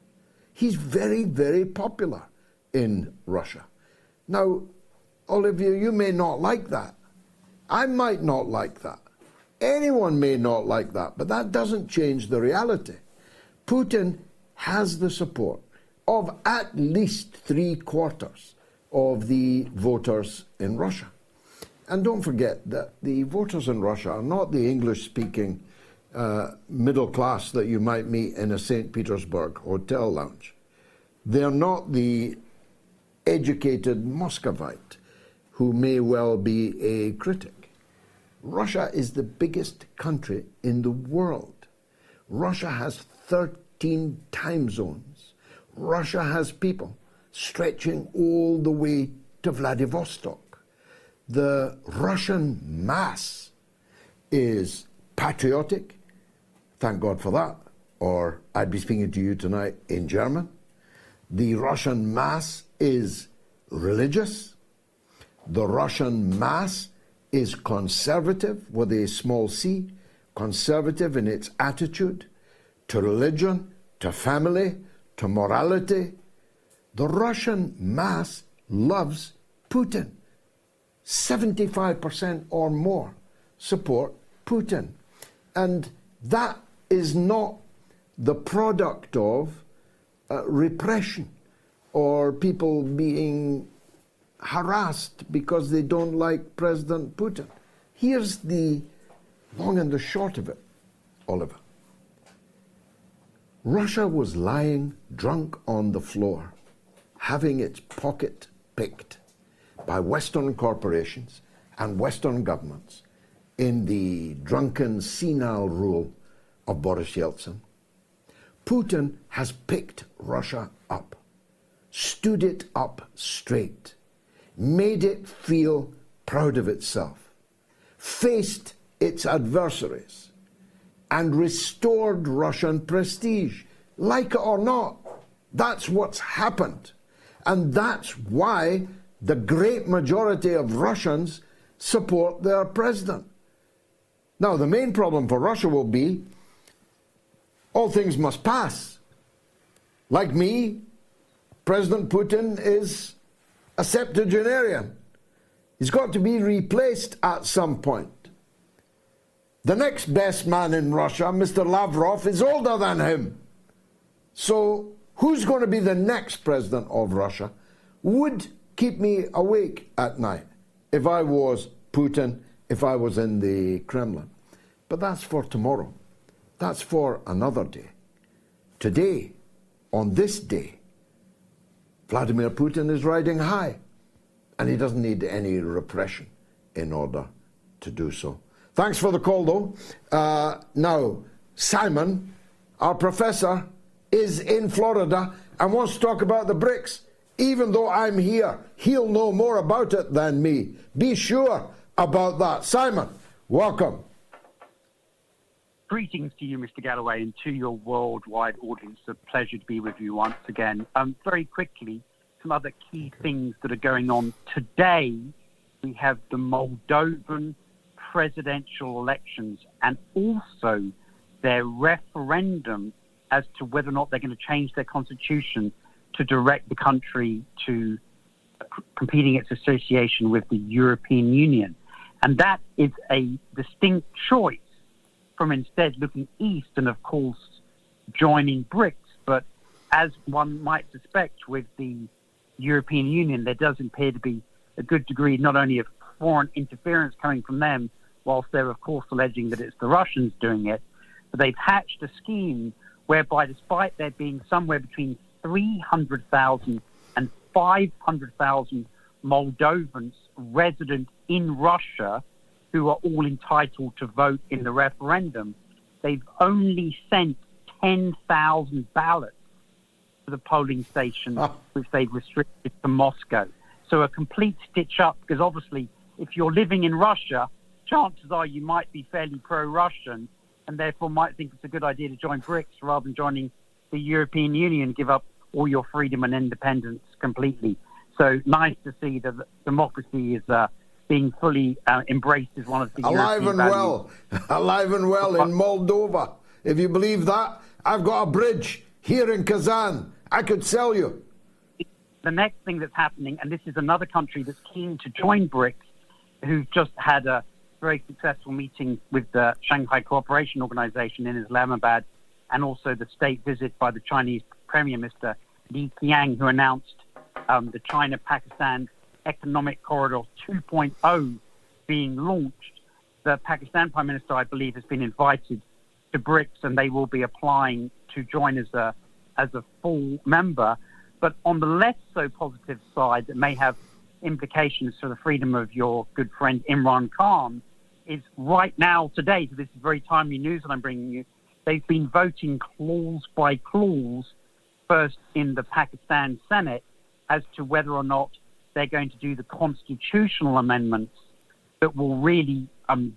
Speaker 2: He's very, very popular in Russia. Now, Olivia, you may not like that. I might not like that. Anyone may not like that, but that doesn't change the reality. Putin has the support of at least 3/4 of the voters in Russia. And don't forget that the voters in Russia are not the English-speaking middle class that you might meet in a St. Petersburg hotel lounge. They're not the educated Muscovite who may well be a critic. Russia is the biggest country in the world. Russia has 13 time zones. Russia has people stretching all the way to Vladivostok. The Russian mass is patriotic, thank God for that, or I'd be speaking to you tonight in German. The Russian mass is religious. The Russian mass is conservative with a small c, conservative in its attitude to religion, to family, to morality. The Russian mass loves Putin. 75% or more support Putin. And that is not the product of repression or people being harassed because they don't like President Putin. Here's the long and the short of it, Oliver. Russia was lying drunk on the floor, having its pocket picked by Western corporations and Western governments in the drunken, senile rule of Boris Yeltsin. Putin has picked Russia up, stood it up straight, made it feel proud of itself, faced its adversaries, and restored Russian prestige. Like it or not, that's what's happened. And that's why the great majority of Russians support their president. Now, the main problem for Russia will be all things must pass. Like me, President Putin is a septuagenarian. He's got to be replaced at some point. The next best man in Russia, Mr. Lavrov, is older than him. So who's going to be the next president of Russia would keep me awake at night if I was Putin, if I was in the Kremlin. But that's for tomorrow. That's for another day. Today, on this day, Vladimir Putin is riding high, and he doesn't need any repression in order to do so. Thanks for the call, though. Now, Simon, our professor, is in Florida and wants to talk about the BRICS. Even though I'm here, he'll know more about it than me. Be sure about that. Simon, welcome.
Speaker 7: Greetings to you, Mr. Galloway, and to your worldwide audience. A pleasure to be with you once again. Very quickly, some other key things that are going on. Today, we have the Moldovan presidential elections and also their referendum as to whether or not they're going to change their constitution to direct the country to completing its association with the European Union. And that is a distinct choice from instead looking east and, of course, joining BRICS. But as one might suspect with the European Union, there does appear to be a good degree not only of foreign interference coming from them, whilst they're, of course, alleging that it's the Russians doing it, but they've hatched a scheme whereby, despite there being somewhere between 300,000 and 500,000 Moldovans resident in Russia who are all entitled to vote in the referendum, they've only sent 10,000 ballots to the polling station, which they've restricted to Moscow. So a complete stitch up, because obviously if you're living in Russia, chances are you might be fairly pro-Russian and therefore might think it's a good idea to join BRICS rather than joining the European Union, give up all your freedom and independence completely. So nice to see that democracy is being fully embraced as one of the
Speaker 2: alive
Speaker 7: European
Speaker 2: and
Speaker 7: values.
Speaker 2: well, alive and well in Moldova. If you believe that, I've got a bridge here in Kazan. I could sell you.
Speaker 7: The next thing that's happening, and this is another country that's keen to join BRICS, who've just had a very successful meeting with the Shanghai Cooperation Organization in Islamabad, and also the state visit by the Chinese Premier Minister Li Qiang, who announced the China-Pakistan Economic Corridor 2.0 being launched. The Pakistan Prime Minister, I believe, has been invited to BRICS, and they will be applying to join as a full member. But on the less so positive side, that may have implications for the freedom of your good friend Imran Khan, is right now, today, so this is very timely news that I'm bringing you, they've been voting clause by clause, first in the Pakistan Senate, as to whether or not they're going to do the constitutional amendments that will really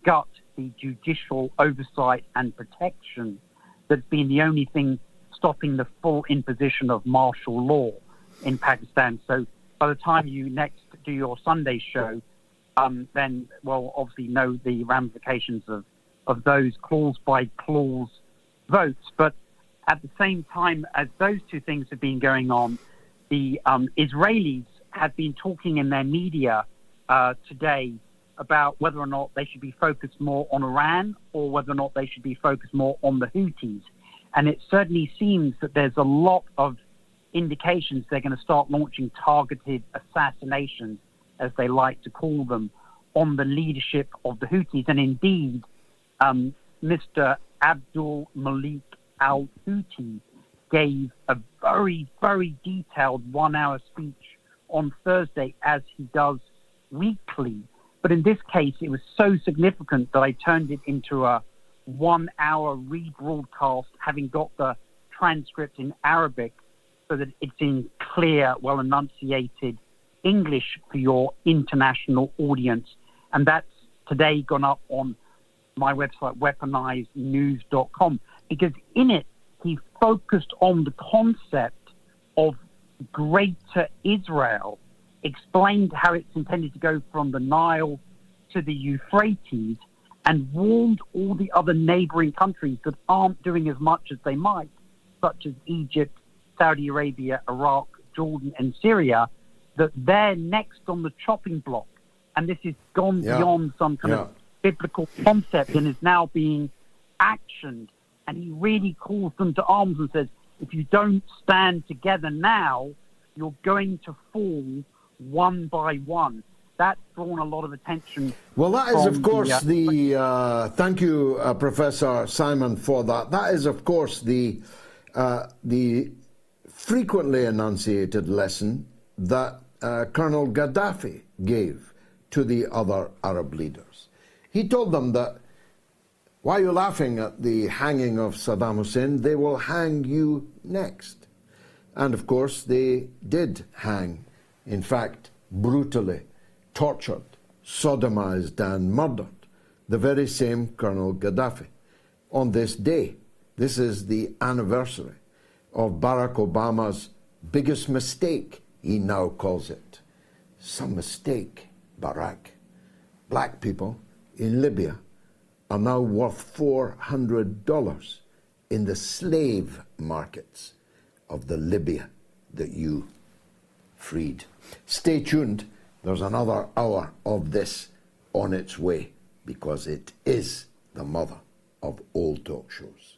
Speaker 7: gut the judicial oversight and protection that's been the only thing stopping the full imposition of martial law in Pakistan. So by the time you next do your Sunday show, then we'll obviously know the ramifications of those clause-by-clause votes. But at the same time as those two things have been going on, the Israelis have been talking in their media today about whether or not they should be focused more on Iran or whether or not they should be focused more on the Houthis. And it certainly seems that there's a lot of indications they're going to start launching targeted assassinations, as they like to call them, on the leadership of the Houthis. And indeed, Mr. Abdul Malik al-Houthi gave a very, very detailed 1-hour speech on Thursday, as he does weekly. But in this case, it was so significant that I turned it into a 1-hour rebroadcast, having got the transcript in Arabic so that it's in clear, well enunciated English for your international audience. And that's today gone up on my website, weaponisednews.com, because in it, he focused on the concept of Greater Israel, explained how it's intended to go from the Nile to the Euphrates, and warned all the other neighboring countries that aren't doing as much as they might, such as Egypt, Saudi Arabia, Iraq, Jordan, and Syria, that they're next on the chopping block. And this has gone beyond some kind of biblical concept and is now being actioned. And he really calls them to arms and says, if you don't stand together now, you're going to fall one by one. That's drawn a lot of attention.
Speaker 2: Well, that is, of course, thank you, Professor Simon, for that. That is, of course, the frequently enunciated lesson that Colonel Gaddafi gave to the other Arab leaders. He told them that, why are you laughing at the hanging of Saddam Hussein? They will hang you next. And of course, they did hang. In fact, brutally tortured, sodomized, and murdered the very same Colonel Gaddafi on this day. This is the anniversary of Barack Obama's biggest mistake, he now calls it. Some mistake, Barack. Black people in Libya are now worth $400 in the slave markets of the Libya that you freed. Stay tuned. There's another hour of this on its way, because it is the mother of all talk shows.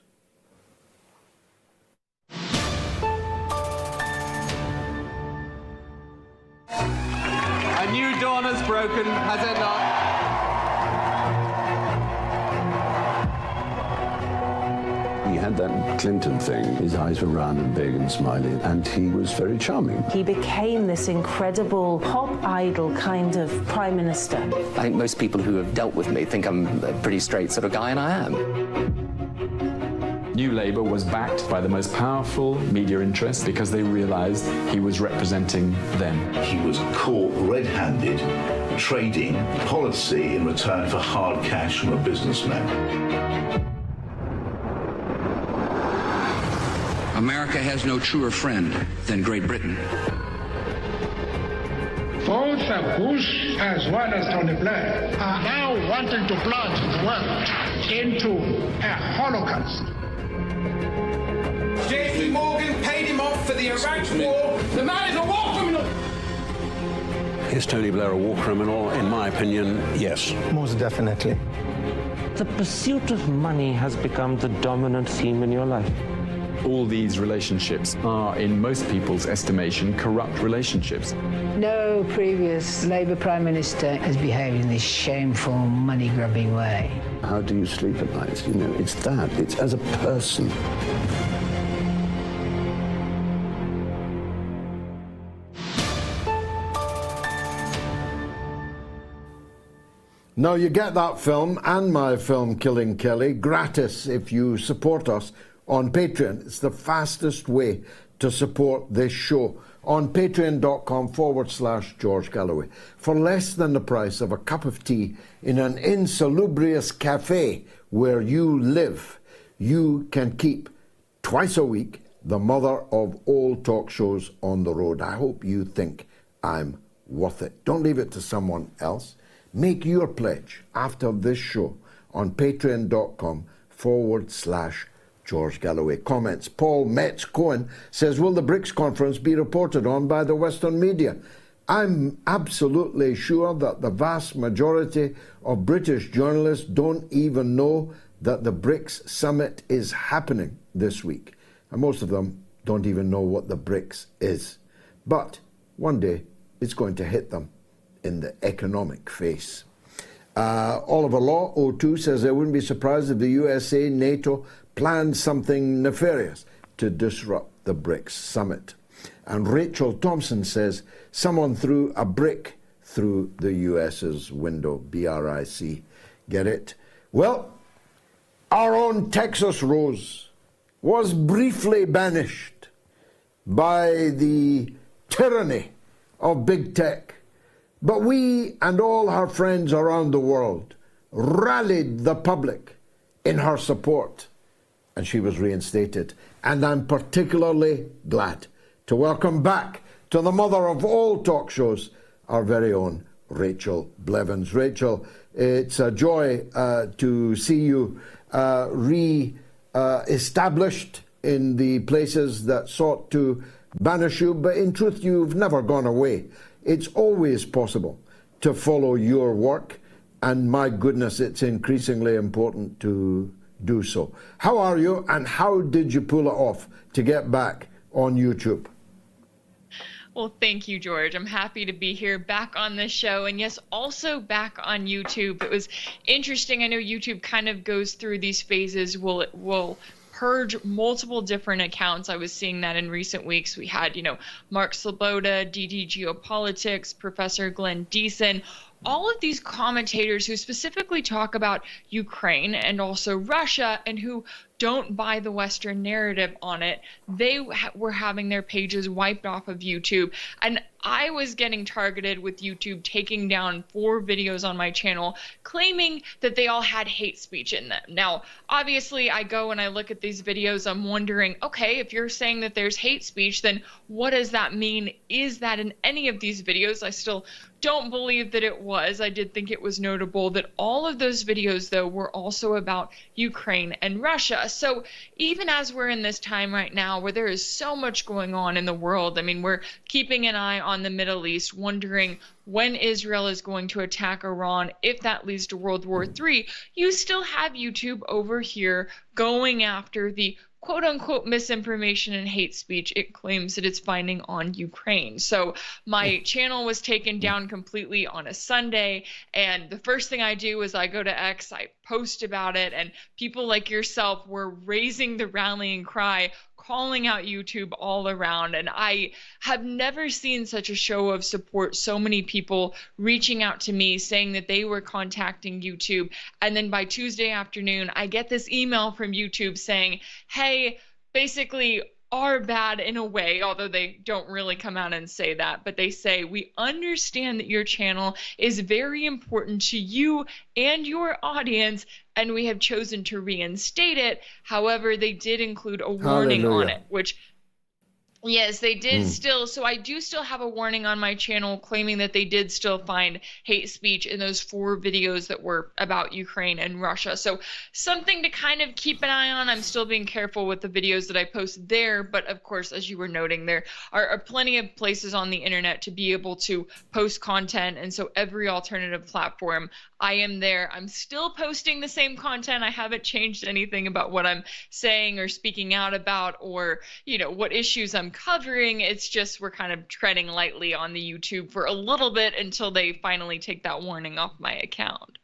Speaker 8: A new dawn has broken, has it not?
Speaker 9: He had that Clinton thing. His eyes were round and big and smiley, and he was very charming.
Speaker 10: He became this incredible pop idol kind of prime minister.
Speaker 11: I think most people who have dealt with me think I'm a pretty straight sort of guy, and I am.
Speaker 12: New Labour was backed by the most powerful media interests because they realised he was representing them.
Speaker 13: He was caught red-handed trading policy in return for hard cash from a businessman.
Speaker 14: America has no truer friend than Great Britain.
Speaker 15: Both Bush as well as Tony Blair are now wanting to plunge the world into a holocaust.
Speaker 8: JP Morgan paid him off for the Iraq war. The man is a war criminal.
Speaker 9: Is Tony Blair a war criminal? In my opinion, yes.
Speaker 16: Most definitely. The pursuit of money has become the dominant theme in your life.
Speaker 12: All these relationships are, in most people's estimation, corrupt relationships.
Speaker 17: No previous Labour Prime Minister has behaved in this shameful, money-grubbing way.
Speaker 9: How do you sleep at night? You know, it's that. It's as a person.
Speaker 2: Now, you get that film and my film, Killing Kelly, gratis if you support us on Patreon. It's the fastest way to support this show on patreon.com/George Galloway. For less than the price of a cup of tea in an insalubrious cafe where you live, you can keep twice a week the mother of all talk shows on the road. I hope you think I'm worth it. Don't leave it to someone else. Make your pledge after this show on patreon.com/George Galloway. Comments. Paul Metz Cohen says, will the BRICS conference be reported on by the Western media? I'm absolutely sure that the vast majority of British journalists don't even know that the BRICS summit is happening this week. And most of them don't even know what the BRICS is. But one day it's going to hit them in the economic face. Oliver Law, 02, says, I wouldn't be surprised if the USA, NATO, planned something nefarious to disrupt the BRICS summit. And Rachel Thompson says, someone threw a brick through the US's window, BRIC. Get it? Well, our own Texas Rose was briefly banished by the tyranny of big tech. But we and all her friends around the world rallied the public in her support, and she was reinstated. And I'm particularly glad to welcome back to the mother of all talk shows, our very own Rachel Blevins. Rachel, it's a joy to see you re-established in the places that sought to banish you, but in truth, you've never gone away. It's always possible to follow your work, and my goodness, it's increasingly important to do so. How are you, and how did you pull it off to get back on YouTube?
Speaker 18: Well, thank you, George. I'm happy to be here back on this show, and yes, also back on YouTube. It was interesting. I know YouTube kind of goes through these phases. Will purge multiple different accounts. I was seeing that in recent weeks. We had, Mark Sloboda, DD Geopolitics, Professor Glenn Deason, all of these commentators who specifically talk about Ukraine and also Russia and who don't buy the Western narrative on it. They were having their pages wiped off of YouTube. And I was getting targeted with YouTube taking down 4 videos on my channel, claiming that they all had hate speech in them. Now, obviously, I go and I look at these videos. I'm wondering, okay, if you're saying that there's hate speech, then what does that mean? Is that in any of these videos? I still don't believe that it was. I did think it was notable that all of those videos, though, were also about Ukraine and Russia. Russia. So even as we're in this time right now where there is so much going on in the world, I mean, we're keeping an eye on the Middle East, wondering when Israel is going to attack Iran, if that leads to World War III, you still have YouTube over here going after the quote-unquote misinformation and hate speech it claims that it's finding on Ukraine. So my channel was taken down completely on a Sunday, and the first thing I do is I go to X, I post about it, and people like yourself were raising the rallying cry, calling out YouTube all around. And I have never seen such a show of support, so many people reaching out to me saying that they were contacting YouTube. And then by Tuesday afternoon, I get this email from YouTube saying, hey, basically are bad in a way, although they don't really come out and say that, but they say, we understand that your channel is very important to you and your audience, and we have chosen to reinstate it. However, they did include a warning on it, which, yes, they did still. So I do still have a warning on my channel claiming that they did still find hate speech in those 4 videos that were about Ukraine and Russia. So something to kind of keep an eye on. I'm still being careful with the videos that I post there. But of course, as you were noting, there are plenty of places on the internet to be able to post content. And so every alternative platform, I am there. I'm still posting the same content. I haven't changed anything about what I'm saying or speaking out about, or, you know, what issues I'm covering. It's just we're kind of treading lightly on the YouTube for a little bit until they finally take that warning off my account.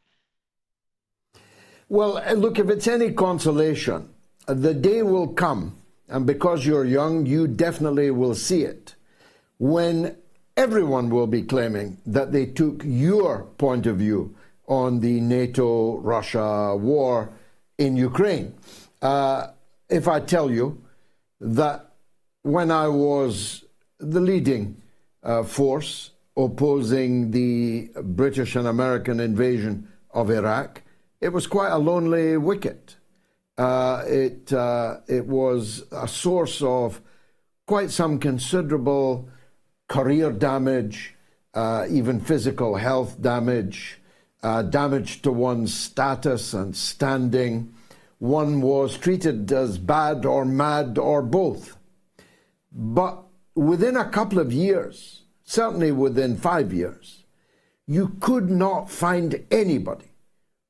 Speaker 2: Well, look, if it's any consolation, the day will come, and because you're young, you definitely will see it, when everyone will be claiming that they took your point of view on the NATO-Russia war in Ukraine. If I tell you that when I was the leading force opposing the British and American invasion of Iraq, it was quite a lonely wicket. It was a source of quite some considerable career damage, even physical health damage, damage to one's status and standing. One was treated as bad or mad or both. But within a couple of years, certainly within 5 years, you could not find anybody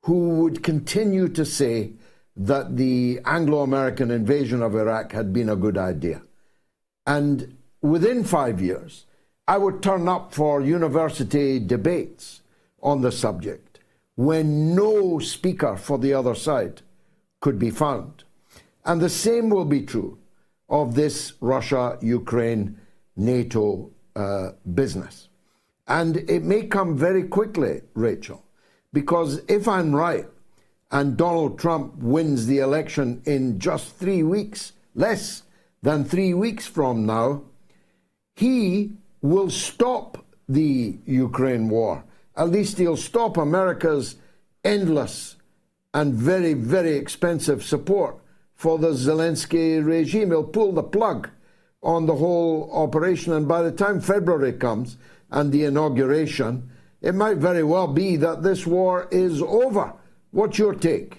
Speaker 2: who would continue to say that the Anglo-American invasion of Iraq had been a good idea. And within 5 years, I would turn up for university debates on the subject when no speaker for the other side could be found. And the same will be true of this Russia-Ukraine NATO business. And it may come very quickly, Rachel, because if I'm right and Donald Trump wins the election in just 3 weeks, less than 3 weeks from now, he will stop the Ukraine war. At least he'll stop America's endless and very, very expensive support for the Zelensky regime. He'll pull the plug on the whole operation, and by the time February comes and the inauguration, it might very well be that this war is over. What's your take?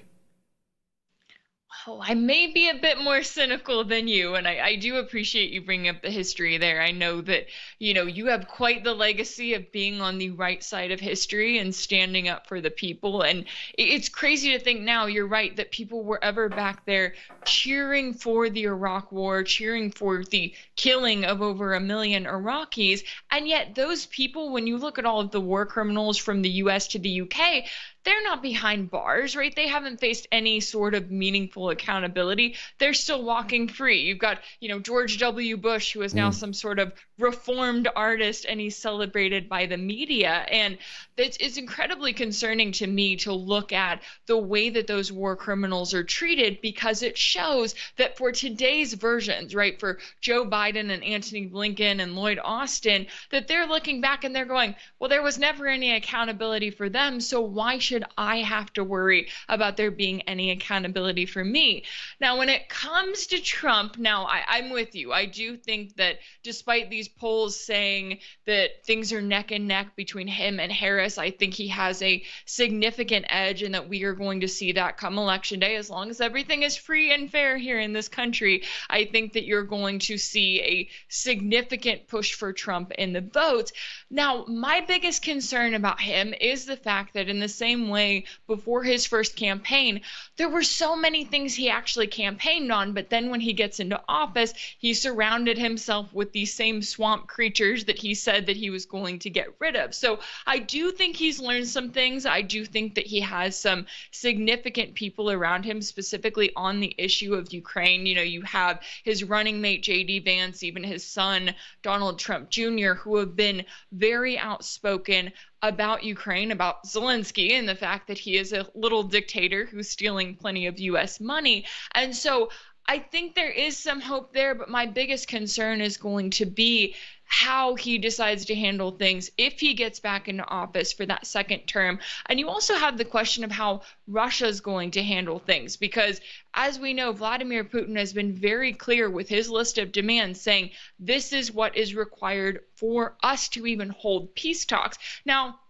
Speaker 18: Oh, I may be a bit more cynical than you, and I do appreciate you bringing up the history there. I know that, you know, you have quite the legacy of being on the right side of history and standing up for the people. And it's crazy to think now, you're right, that people were ever back there cheering for the Iraq war, cheering for the killing of over 1 million Iraqis. And yet those people, when you look at all of the war criminals from the US to the UK, they're not behind bars, right? They haven't faced any sort of meaningful accountability. They're still walking free. You've got, you know, George W. Bush, who is now some sort of reformed artist, and he's celebrated by the media. And it's incredibly concerning to me to look at the way that those war criminals are treated, because it shows that for today's versions, right, for Joe Biden and Antony Blinken and Lloyd Austin, that they're looking back and they're going, well, there was never any accountability for them, so why should should I have to worry about there being any accountability for me? Now, when it comes to Trump, now I'm with you. I do think that despite these polls saying that things are neck and neck between him and Harris, I think he has a significant edge, and that we are going to see that come Election Day. As long as everything is free and fair here in this country, I think that you're going to see a significant push for Trump in the votes. Now, my biggest concern about him is the fact that in the same way before his first campaign, there were so many things he actually campaigned on, but then when he gets into office, he surrounded himself with these same swamp creatures that he said that he was going to get rid of. So I do think he's learned some things. I do think that he has some significant people around him, specifically on the issue of Ukraine. You know, you have his running mate, J.D. Vance, even his son, Donald Trump Jr., who have been very outspoken about Ukraine, about Zelensky, and the fact that he is a little dictator who's stealing plenty of U.S. money. And so I think there is some hope there, but my biggest concern is going to be how he decides to handle things if he gets back into office for that second term. And you also have the question of how Russia is going to handle things, because as we know, Vladimir Putin has been very clear with his list of demands, saying this is what is required for us to even hold peace talks. Now,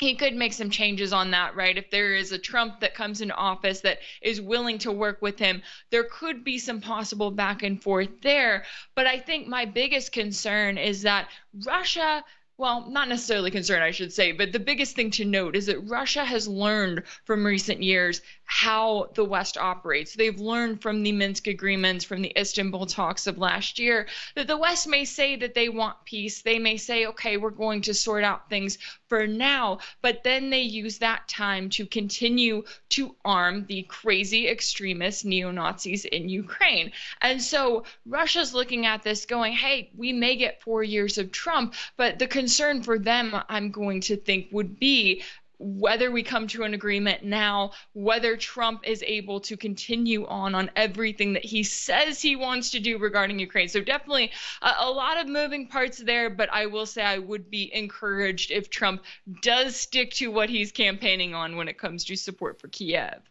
Speaker 18: he could make some changes on that, right? If there is a Trump that comes into office that is willing to work with him, there could be some possible back and forth there. But I think my biggest concern is that Russia, well, not necessarily concern, I should say, but the biggest thing to note is that Russia has learned from recent years how the West operates. They've learned from the Minsk agreements, from the Istanbul talks of last year, that the West may say that they want peace. They may say, okay, we're going to sort out things for now, but then they use that time to continue to arm the crazy extremist neo-Nazis in Ukraine. And so Russia's looking at this going, hey, we may get 4 years of Trump, but the concern for them, I'm going to think, would be whether we come to an agreement now, whether Trump is able to continue on everything that he says he wants to do regarding Ukraine. So definitely a lot of moving parts there, but I will say I would be encouraged if Trump does stick to what he's campaigning on when it comes to support for Kiev.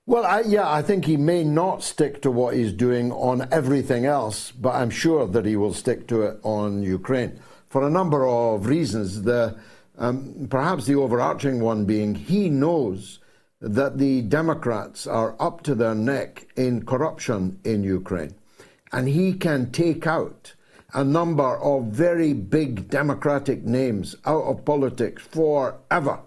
Speaker 2: Well, I think he may not stick to what he's doing on everything else, but I'm sure that he will stick to it on Ukraine for a number of reasons. Perhaps the overarching one being he knows that the Democrats are up to their neck in corruption in Ukraine, and he can take out a number of very big Democratic names out of politics forever,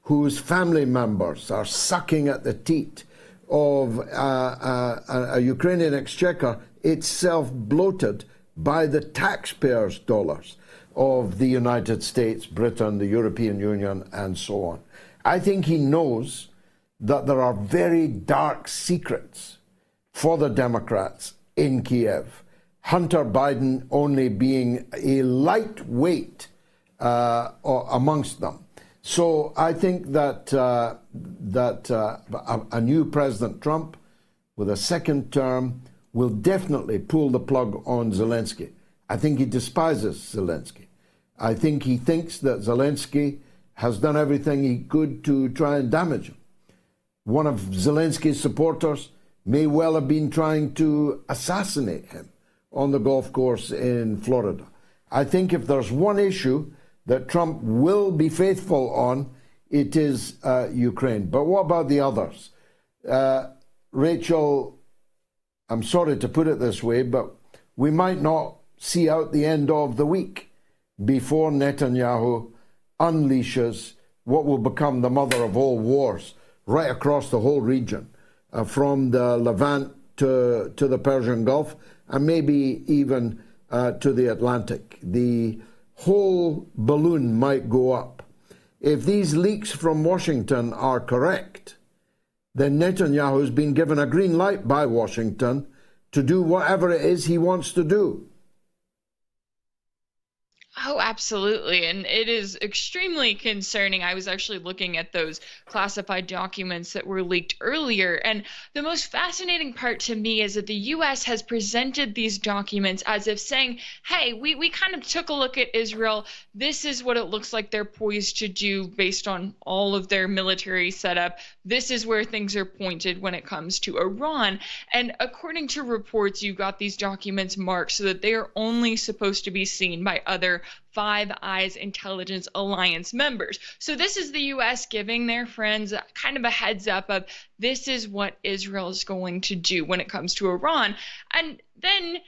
Speaker 2: whose family members are sucking at the teat of a Ukrainian exchequer itself bloated by the taxpayers' dollars of the United States, Britain, the European Union, and so on. I think he knows that there are very dark secrets for the Democrats in Kiev, Hunter Biden only being a lightweight amongst them. So I think that a new President Trump with a second term will definitely pull the plug on Zelensky. I think he despises Zelensky. I think he thinks that Zelensky has done everything he could to try and damage him. One of Zelensky's supporters may well have been trying to assassinate him on the golf course in Florida. I think if there's one issue that Trump will be faithful on, it is Ukraine. But what about the others? Rachel, I'm sorry to put it this way, but we might not see out the end of the week before Netanyahu unleashes what will become the mother of all wars right across the whole region, from the Levant to the Persian Gulf, and maybe even to the Atlantic. The whole balloon might go up. If these leaks from Washington are correct, then Netanyahu has been given a green light by Washington to do whatever it is he wants to do.
Speaker 18: Oh, absolutely. And it is extremely concerning. I was actually looking at those classified documents that were leaked earlier. And the most fascinating part to me is that the U.S. has presented these documents as if saying, hey, we kind of took a look at Israel. This is what it looks like they're poised to do based on all of their military setup. This is where things are pointed when it comes to Iran. And according to reports, you got these documents marked so that they are only supposed to be seen by other Five Eyes Intelligence Alliance members. So this is the U.S. giving their friends kind of a heads up of this is what Israel is going to do when it comes to Iran. And then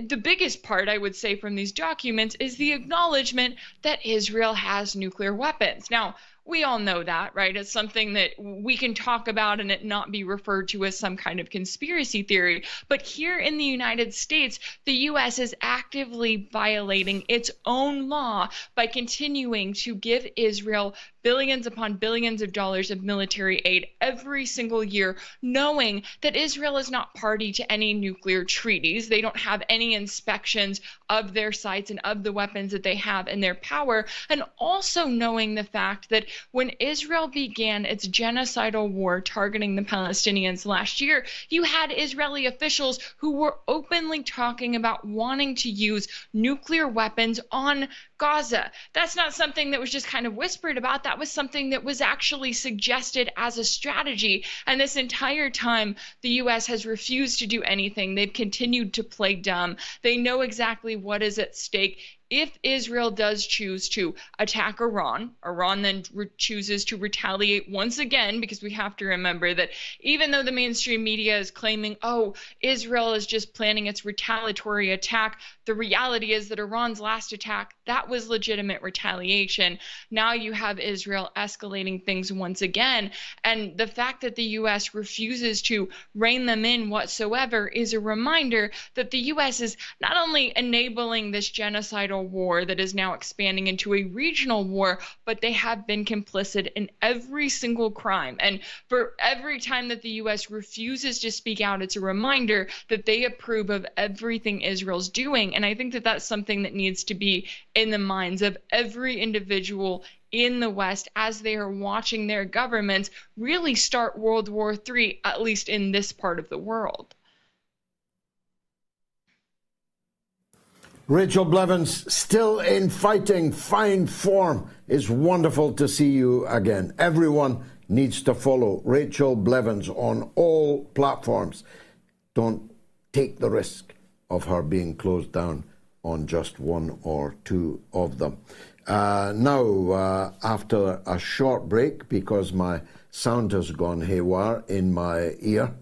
Speaker 18: the biggest part, I would say, from these documents is the acknowledgement that Israel has nuclear weapons. Now, we all know that, right? It's something that we can talk about and it not be referred to as some kind of conspiracy theory. But here in the United States, the U.S. is actively violating its own law by continuing to give Israel billions upon billions of dollars of military aid every single year, knowing that Israel is not party to any nuclear treaties. They don't have any inspections of their sites and of the weapons that they have in their power, and also knowing the fact that when Israel began its genocidal war targeting the Palestinians last year, you had Israeli officials who were openly talking about wanting to use nuclear weapons on Gaza. That's not something that was just kind of whispered about. That was something that was actually suggested as a strategy. And this entire time, the U.S. has refused to do anything. They've continued to play dumb. They know exactly what is at stake. If Israel does choose to attack Iran, Iran then chooses to retaliate once again, because we have to remember that even though the mainstream media is claiming, oh, Israel is just planning its retaliatory attack, the reality is that Iran's last attack, that was legitimate retaliation. Now you have Israel escalating things once again. And the fact that the U.S. refuses to rein them in whatsoever is a reminder that the U.S. is not only enabling this genocidal war that is now expanding into a regional war, but they have been complicit in every single crime. And for every time that the U.S. refuses to speak out, it's a reminder that they approve of everything Israel's doing. And I think that that's something that needs to be in the minds of every individual in the West as they are watching their governments really start World War III, at least in this part of the world.
Speaker 2: Rachel Blevins, still in fighting fine form. It's wonderful to see you again. Everyone needs to follow Rachel Blevins on all platforms. Don't take the risk of her being closed down on just one or two of them. Now, after a short break, because my sound has gone haywire in my ear,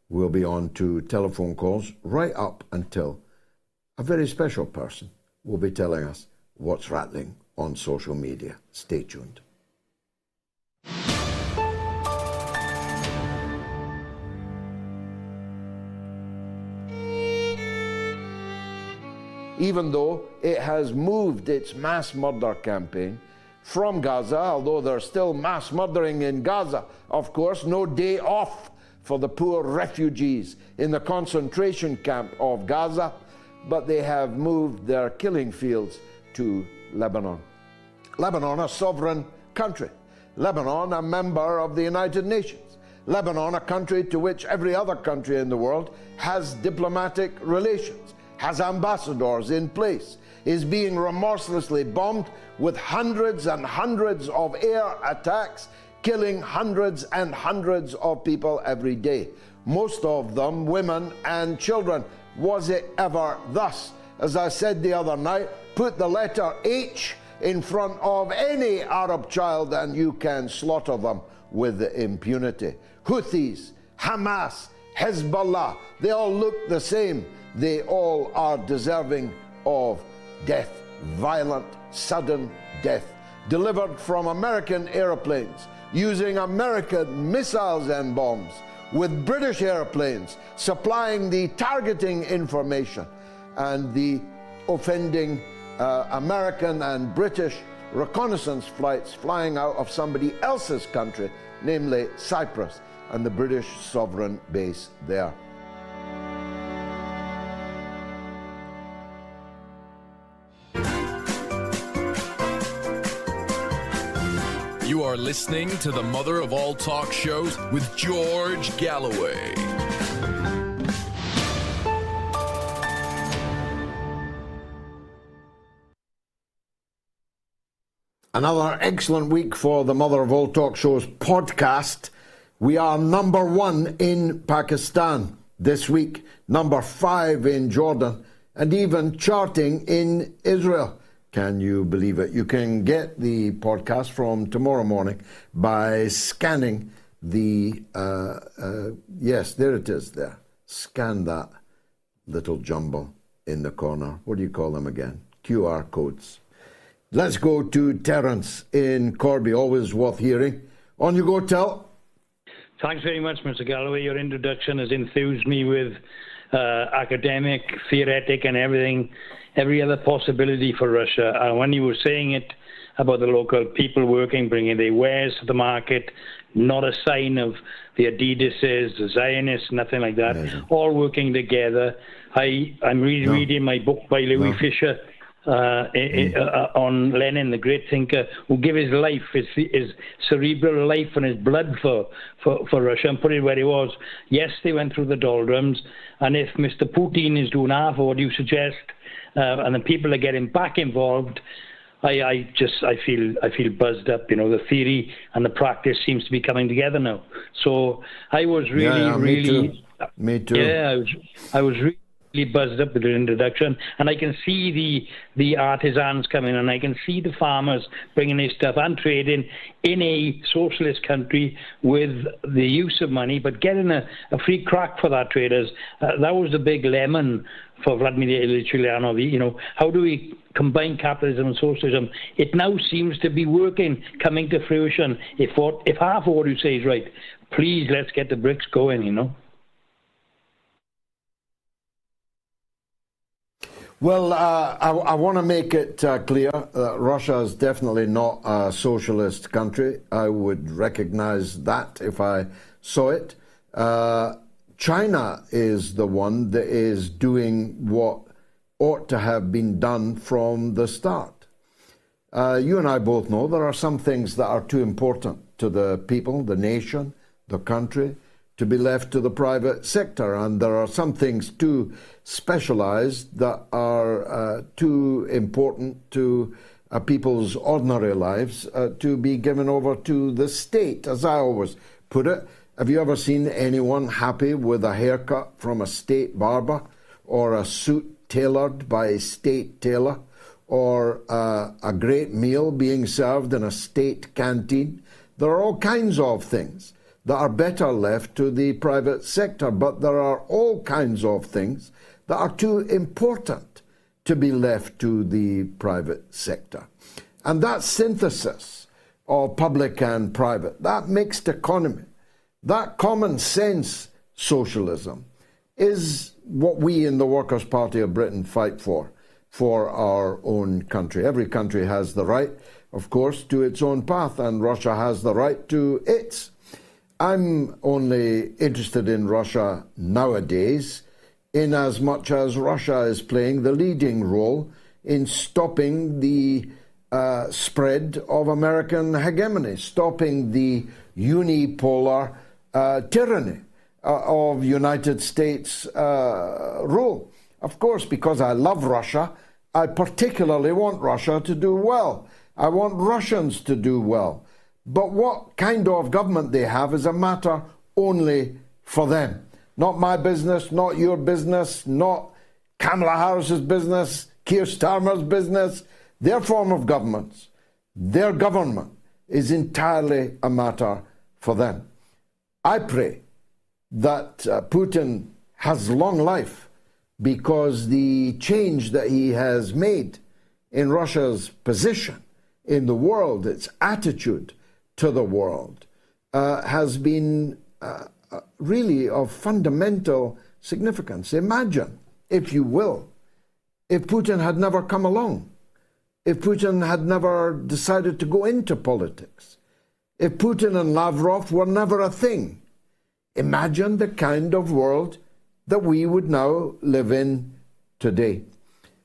Speaker 2: we'll be on to telephone calls right up until a very special person will be telling us what's rattling on social media. Stay tuned. Even though it has moved its mass murder campaign from Gaza, although there's still mass murdering in Gaza, of course, no day off for the poor refugees in the concentration camp of Gaza, but they have moved their killing fields to Lebanon. Lebanon, a sovereign country. Lebanon, a member of the United Nations. Lebanon, a country to which every other country in the world has diplomatic relations, has ambassadors in place, is being remorselessly bombed with hundreds and hundreds of air attacks, killing hundreds and hundreds of people every day, most of them women and children. Was it ever thus? As I said the other night, put the letter H in front of any Arab child and you can slaughter them with impunity. Houthis, Hamas, Hezbollah, they all look the same. They all are deserving of death, violent, sudden death, delivered from American airplanes, using American missiles and bombs, with British airplanes supplying the targeting information and the offending American and British reconnaissance flights flying out of somebody else's country, namely Cyprus, and the British sovereign base there.
Speaker 19: are listening to the mother of all talk shows with George Galloway.
Speaker 2: Another excellent week for the Mother of All Talk Shows podcast. We are number 1 in Pakistan this week, number 5 in Jordan, and even charting in Israel. Can you believe it? You can get the podcast from tomorrow morning by scanning the, yes, there it is there. Scan that little jumble in the corner. What do you call them again? QR codes. Let's go to Terence in Corby, always worth hearing. On you go, Tel.
Speaker 20: Thanks very much, Mr. Galloway. Your introduction has enthused me with academic, theoretic, and every other possibility for Russia. When you were saying it about the local people working, bringing their wares to the market, not a sign of the Adidases, the Zionists, nothing like that, all working together. I'm reading my book by Louis Fisher, on Lenin, the great thinker, who gave his life, his cerebral life and his blood for Russia, and put it where he was. Yes, they went through the doldrums, and if Mr. Putin is doing half of what you suggest, and the people are getting back involved, I feel buzzed up. You know, the theory and the practice seems to be coming together now. So I was me too. Yeah, I was really buzzed up with the introduction, and I can see the artisans coming, and I can see the farmers bringing their stuff and trading in a socialist country with the use of money, but getting a free crack for that traders. That was the big lemon for Vladimir Ilyich Ulyanov. You know, how do we combine capitalism and socialism? It now seems to be working, coming to fruition. If half of what you say is right, please let's get the BRICS going, you know.
Speaker 2: Well, I want to make it clear that Russia is definitely not a socialist country. I would recognize that if I saw it. China is the one that is doing what ought to have been done from the start. You and I both know there are some things that are too important to the people, the nation, the country, to be left to the private sector, and there are some things too specialized that are too important to people's ordinary lives to be given over to the state, as I always put it. Have you ever seen anyone happy with a haircut from a state barber, or a suit tailored by a state tailor, or a great meal being served in a state canteen? There are all kinds of things that are better left to the private sector, but there are all kinds of things that are too important to be left to the private sector. And that synthesis of public and private, that mixed economy, that common sense socialism is what we in the Workers' Party of Britain fight for our own country. Every country has the right, of course, to its own path, and Russia has the right to its. I'm only interested in Russia nowadays in as much as Russia is playing the leading role in stopping the spread of American hegemony, stopping the unipolar tyranny of United States rule. Of course, because I love Russia, I particularly want Russia to do well. I want Russians to do well. But what kind of government they have is a matter only for them. Not my business, not your business, not Kamala Harris's business, Keir Starmer's business. Their form of government, their government is entirely a matter for them. I pray that Putin has long life, because the change that he has made in Russia's position in the world, its attitude to the world, has been really of fundamental significance. Imagine, if you will, if Putin had never come along, if Putin had never decided to go into politics, if Putin and Lavrov were never a thing. Imagine the kind of world that we would now live in today.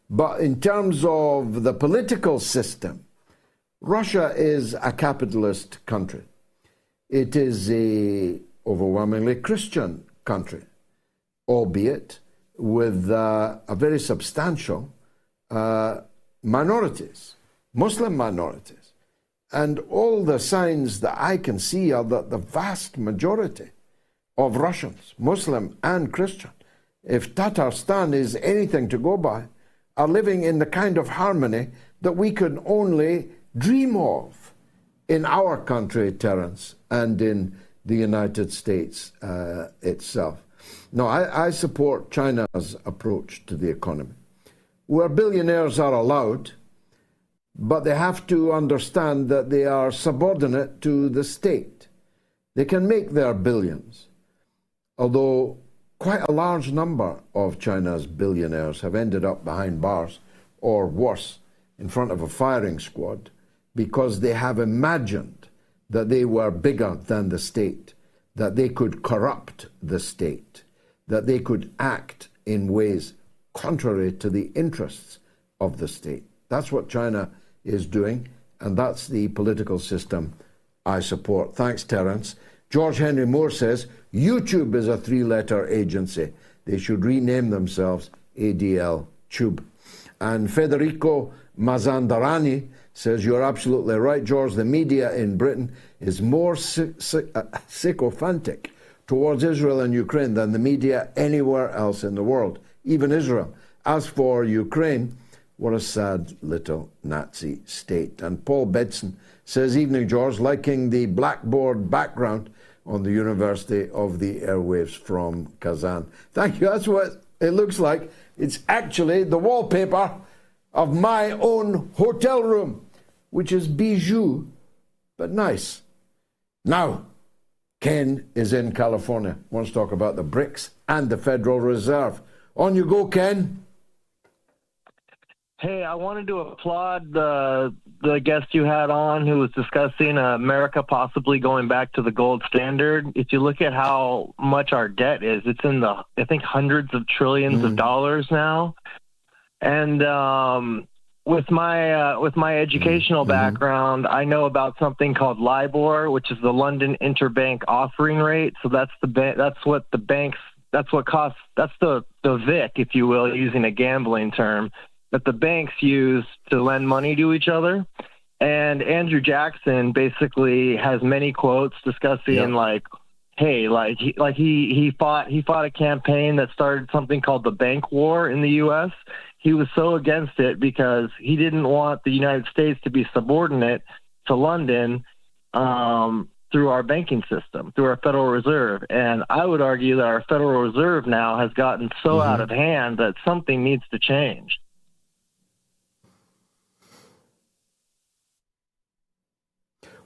Speaker 2: But in terms of the political system, Russia is a capitalist country. It is a overwhelmingly Christian country, albeit with a very substantial minorities, Muslim minorities. And all the signs that I can see are that the vast majority of Russians, Muslim and Christian, if Tatarstan is anything to go by, are living in the kind of harmony that we can only dream of in our country, Terence, and in the United States itself. No, I support China's approach to the economy, where billionaires are allowed, but they have to understand that they are subordinate to the state. They can make their billions, although quite a large number of China's billionaires have ended up behind bars, or worse, in front of a firing squad, because they have imagined that they were bigger than the state, that they could corrupt the state, that they could act in ways contrary to the interests of the state. That's what China is doing, and that's the political system I support. Thanks, Terence. George Henry Moore says, YouTube is a three-letter agency. They should rename themselves ADL Tube. And Federico Mazandarani says, you're absolutely right, George. The media in Britain is more sycophantic towards Israel and Ukraine than the media anywhere else in the world, even Israel. As for Ukraine, what a sad little Nazi state. And Paul Bedson says, evening, George, liking the blackboard background on the University of the Airwaves from Kazan. Thank you. That's what it looks like. It's actually the wallpaper of my own hotel room, which is bijou, but nice. Now, Ken is in California, wants to talk about the BRICS and the Federal Reserve. On you go, Ken.
Speaker 21: Hey, I wanted to applaud the guest you had on who was discussing America possibly going back to the gold standard. If you look at how much our debt is, it's in the, I think, hundreds of trillions of dollars now. And with my educational background, I know about something called LIBOR, which is the London Interbank Offering Rate. So that's the VIC, if you will, using a gambling term, that the banks use to lend money to each other. And Andrew Jackson basically has many quotes discussing he fought a campaign that started something called the bank war in the U.S. He was so against it because he didn't want the United States to be subordinate to London through our banking system, through our Federal Reserve. And I would argue that our Federal Reserve now has gotten so out of hand that something needs to change.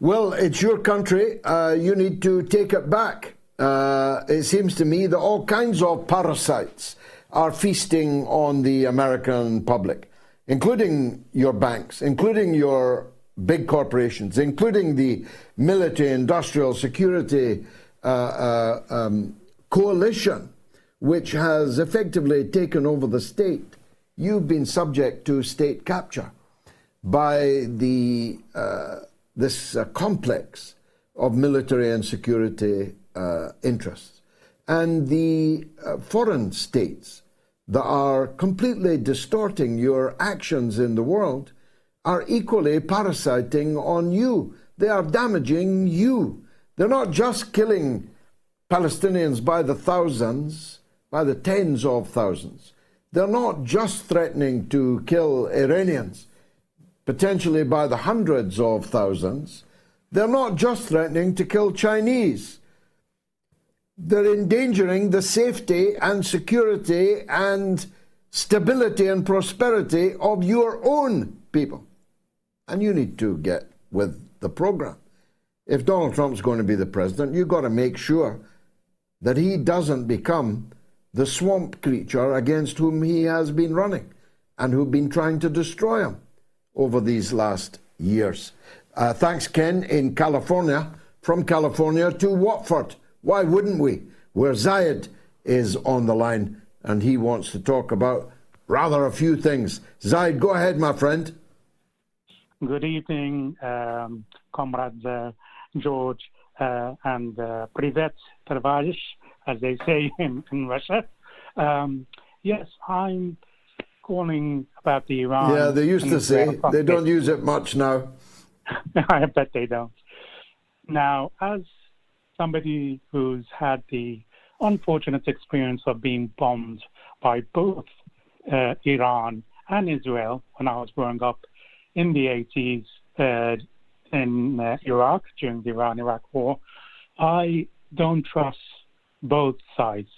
Speaker 2: Well, it's your country. You need to take it back. It seems to me that all kinds of parasites are feasting on the American public, including your banks, including your big corporations, including the military-industrial security coalition, which has effectively taken over the state. You've been subject to state capture by the this complex of military and security interests. And the foreign states that are completely distorting your actions in the world are equally parasiting on you. They are damaging you. They're not just killing Palestinians by the thousands, by the tens of thousands. They're not just threatening to kill Iranians, potentially by the hundreds of thousands. They're not just threatening to kill Chinese. They're endangering the safety and security and stability and prosperity of your own people. And you need to get with the program. If Donald Trump's going to be the president, you've got to make sure that he doesn't become the swamp creature against whom he has been running and who've been trying to destroy him over these last years. Thanks, Ken, in California. From California to Watford. Why wouldn't we? Where Zayed is on the line, and he wants to talk about rather a few things. Zayed, go ahead, my friend.
Speaker 3: Good evening, comrades George and Privet Tavarish, as they say in Russia. Yes, I'm calling about the Iran.
Speaker 2: Yeah, they used to say. They don't use it much now.
Speaker 3: I bet they don't. Now, as somebody who's had the unfortunate experience of being bombed by both Iran and Israel when I was growing up in the 80s in Iraq, during the Iran-Iraq war, I don't trust both sides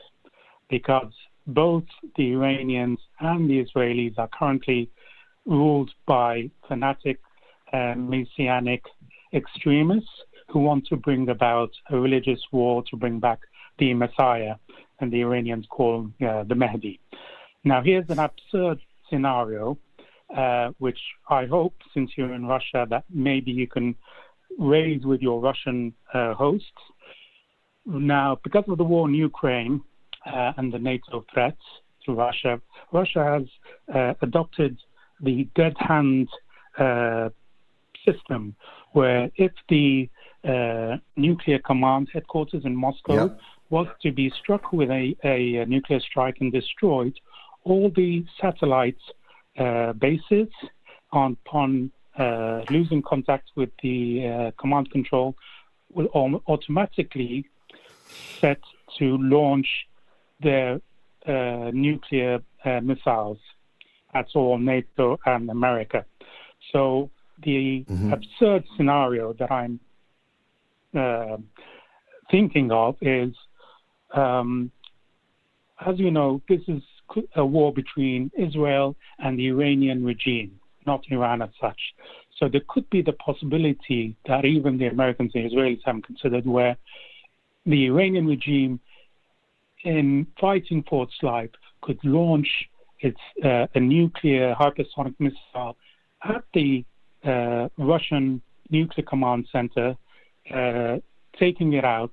Speaker 3: because both the Iranians and the Israelis are currently ruled by fanatic Messianic extremists who want to bring about a religious war to bring back the Messiah, and the Iranians call the Mahdi. Now, here's an absurd scenario, which I hope, since you're in Russia, that maybe you can raise with your Russian hosts. Now, because of the war in Ukraine and the NATO threats to Russia, Russia has adopted the dead hand system, where if the nuclear command headquarters in Moscow was to be struck with a nuclear strike and destroyed, all the satellite bases upon losing contact with the command control will automatically set to launch their nuclear missiles. That's all NATO and America. So the absurd scenario that I'm thinking of is, as you know, this is a war between Israel and the Iranian regime, not Iran as such. So there could be the possibility that even the Americans and Israelis haven't considered, where the Iranian regime, in fighting for its life, could launch its a nuclear hypersonic missile at the Russian nuclear command center, taking it out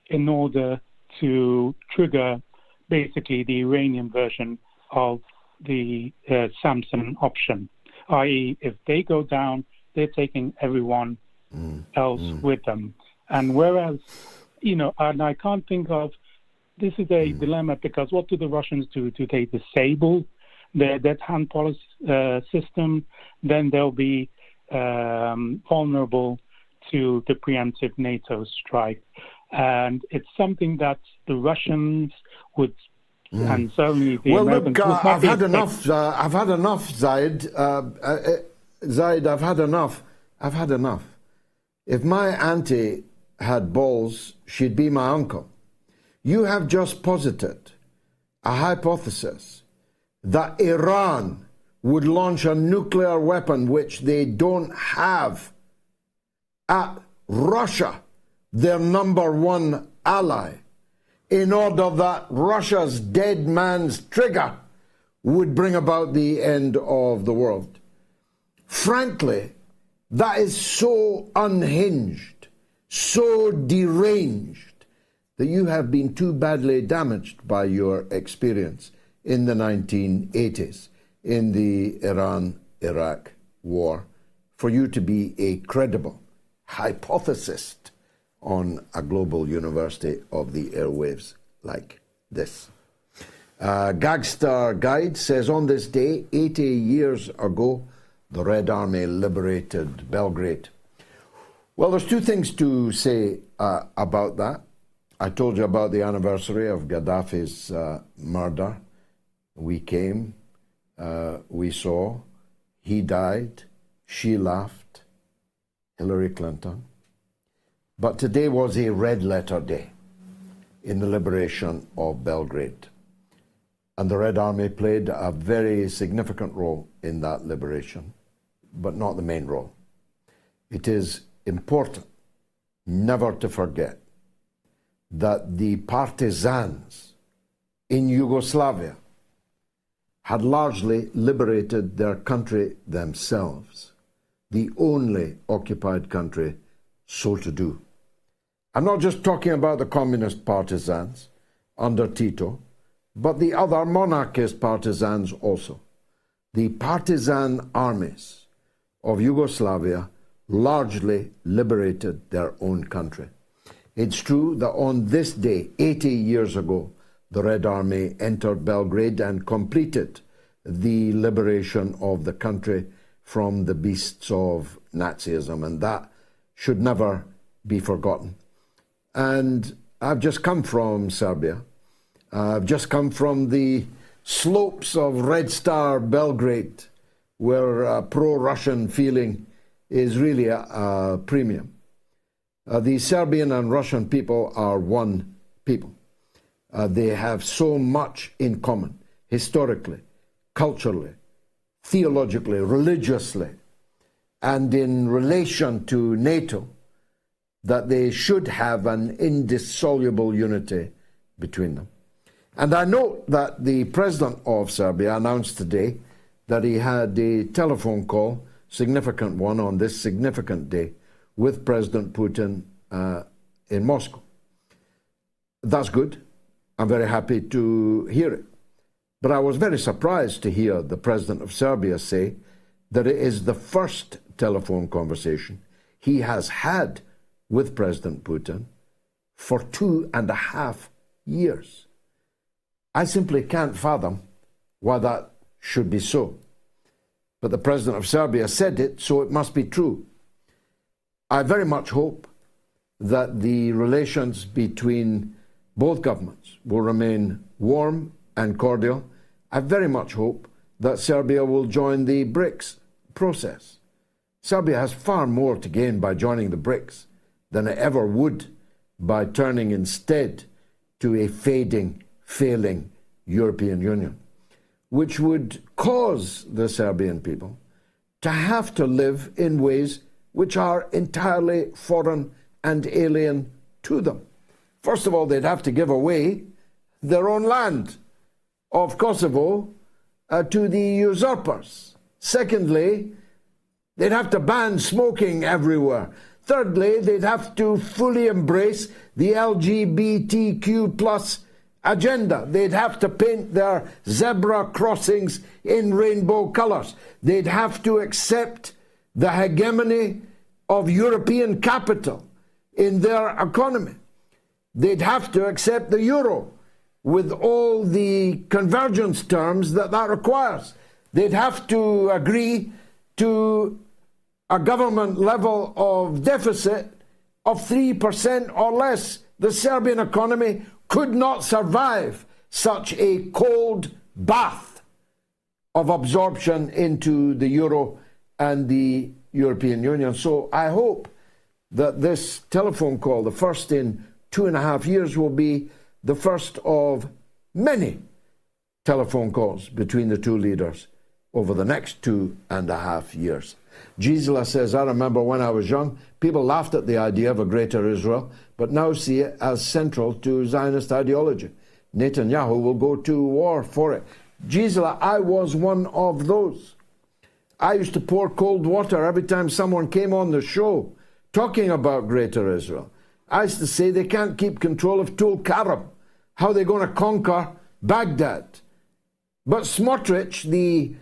Speaker 3: in order to trigger basically the Iranian version of the Samson option, i.e. if they go down, they're taking everyone else with them. And whereas, you know, and I can't think of, this is a dilemma, because what do the Russians do? Do they disable their dead hand policy system? Then they'll be vulnerable to the preemptive NATO strike. And it's something that the Russians would, and certainly the Americans would not
Speaker 2: I've had enough. I've had enough, Zaid. Zaid, I've had enough. I've had enough. If my auntie had balls, she'd be my uncle. You have just posited a hypothesis that Iran would launch a nuclear weapon, which they don't have, at Russia, their number one ally, in order that Russia's dead man's trigger would bring about the end of the world. Frankly, that is so unhinged, so deranged, that you have been too badly damaged by your experience in the 1980s in the Iran-Iraq war for you to be a credible hypothesist on a global university of the airwaves like this. Gagster Guide says, on this day, 80 years ago, the Red Army liberated Belgrade. Well, there's two things to say about that. I told you about the anniversary of Gaddafi's murder. We came, we saw, he died, she laughed, Hillary Clinton. But today was a red letter day in the liberation of Belgrade. And the Red Army played a very significant role in that liberation, but not the main role. It is important never to forget that the partisans in Yugoslavia had largely liberated their country themselves, the only occupied country so to do. I'm not just talking about the communist partisans under Tito, but the other monarchist partisans also. The partisan armies of Yugoslavia largely liberated their own country. It's true that on this day, 80 years ago, the Red Army entered Belgrade and completed the liberation of the country from the beasts of Nazism, and that should never be forgotten. And I've just come from Serbia. I've just come from the slopes of Red Star Belgrade, where pro-Russian feeling is really a premium. The Serbian and Russian people are one people. They have so much in common, historically, culturally, theologically, religiously, and in relation to NATO, that they should have an indissoluble unity between them. And I note that the president of Serbia announced today that he had a telephone call, significant one on this significant day, with President Putin in Moscow. That's good. I'm very happy to hear it. But I was very surprised to hear the president of Serbia say that it is the first telephone conversation he has had with President Putin for 2.5 years. I simply can't fathom why that should be so. But the president of Serbia said it, so it must be true. I very much hope that the relations between both governments will remain warm and cordial. I very much hope that Serbia will join the BRICS process. Serbia has far more to gain by joining the BRICS than it ever would by turning instead to a failing European Union, which would cause the Serbian people to have to live in ways which are entirely foreign and alien to them. First of all, they'd have to give away their own land of Kosovo to the usurpers. Secondly, they'd have to ban smoking everywhere. Thirdly, they'd have to fully embrace the LGBTQ plus agenda. They'd have to paint their zebra crossings in rainbow colors. They'd have to accept the hegemony of European capital in their economy. They'd have to accept the euro with all the convergence terms that requires. They'd have to agree to a government level of deficit of 3% or less. The Serbian economy could not survive such a cold bath of absorption into the euro and the European Union. So I hope that this telephone call, the first in 2.5 years, will be the first of many telephone calls between the two leaders over the next 2.5 years. Gisela says, I remember when I was young, people laughed at the idea of a greater Israel, but now see it as central to Zionist ideology. Netanyahu will go to war for it. Gisela, I was one of those. I used to pour cold water every time someone came on the show talking about greater Israel. I used to say they can't keep control of Tul Karam. How are they going to conquer Baghdad? But Smotrich, the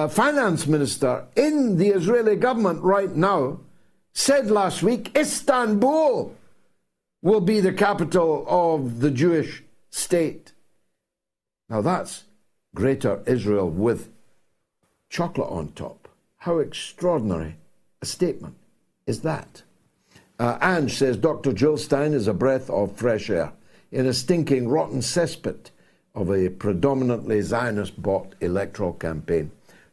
Speaker 2: finance minister in the Israeli government right now, said last week Istanbul will be the capital of the Jewish state. Now that's greater Israel with chocolate on top. How extraordinary a statement is that? Ange says, Dr. Jill Stein is a breath of fresh air in a stinking, rotten cesspit of a predominantly Zionist-bought electoral campaign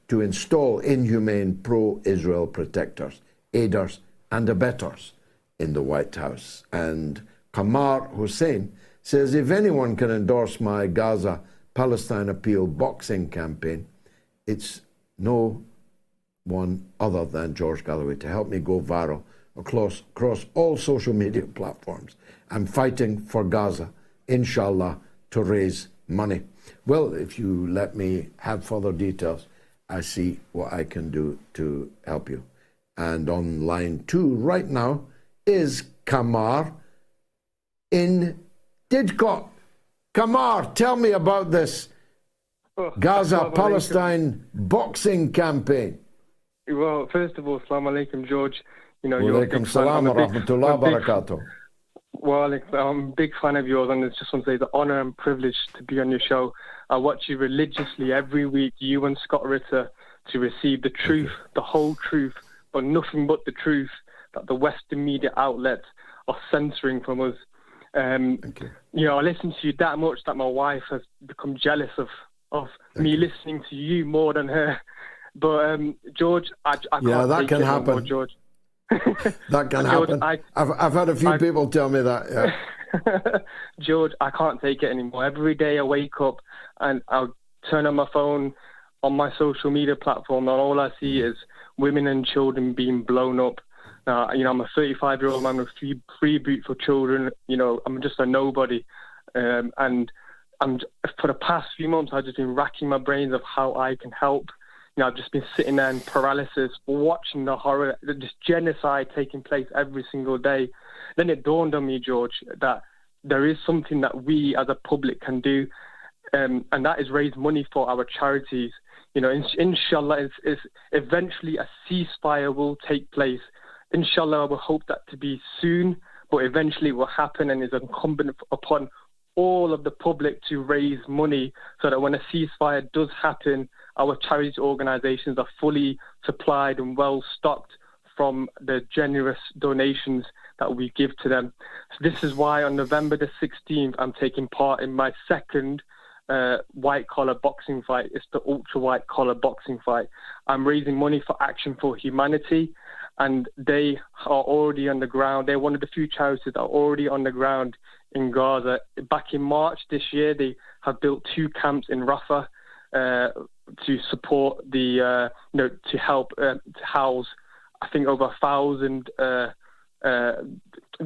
Speaker 2: to install inhumane pro-Israel protectors, aiders and abettors in the White House. And Kamar Hussein says, if anyone can endorse my Gaza Palestine appeal boxing campaign, it's no one other than George Galloway to help me go viral across all social media platforms. I'm fighting for Gaza, inshallah, to raise money. Well, if you let me have further details, I see what I can do to help you. And on line 2 right now is Kamar in Didcot. Kamar, tell me about this Gaza-Palestine boxing campaign.
Speaker 4: Well, first of all, Assalamu alaikum, George. You know,
Speaker 2: you're a big fan. I'm a big fan.
Speaker 4: Well, I'm a big fan of yours, and I just want to say the honour and privilege to be on your show. I watch you religiously every week, you and Scott Ritter, to receive the truth, the whole truth, but nothing but the truth that the Western media outlets are censoring from us. You know, I listen to you that much that my wife has become jealous of me listening to you more than her. But George, I can't
Speaker 2: that can happen.
Speaker 4: Anymore, George.
Speaker 2: That can happen. I've had a few people tell me that. Yeah.
Speaker 4: George, I can't take it anymore. Every day I wake up and I'll turn on my phone on my social media platform, and all I see is women and children being blown up. You know, I'm a 35-year-old man with three beautiful children. You know, I'm just a nobody. And for the past few months, I've just been racking my brains of how I can help. You know, I've just been sitting there in paralysis, watching the horror, this genocide taking place every single day. Then it dawned on me, George, that there is something that we as a public can do, and that is raise money for our charities. You know, inshallah, it's eventually a ceasefire will take place. Inshallah, I will hope that to be soon, but eventually it will happen, and it's incumbent upon all of the public to raise money so that when a ceasefire does happen, our charity organisations are fully supplied and well stocked from the generous donations that we give to them. So this is why on November the 16th, I'm taking part in my second white-collar boxing fight. It's the ultra-white-collar boxing fight. I'm raising money for Action for Humanity, and they are already on the ground. They're one of the few charities that are already on the ground in Gaza. Back in March this year, they have built 2 camps in Rafah to support the, to help to house, I think, over 1,000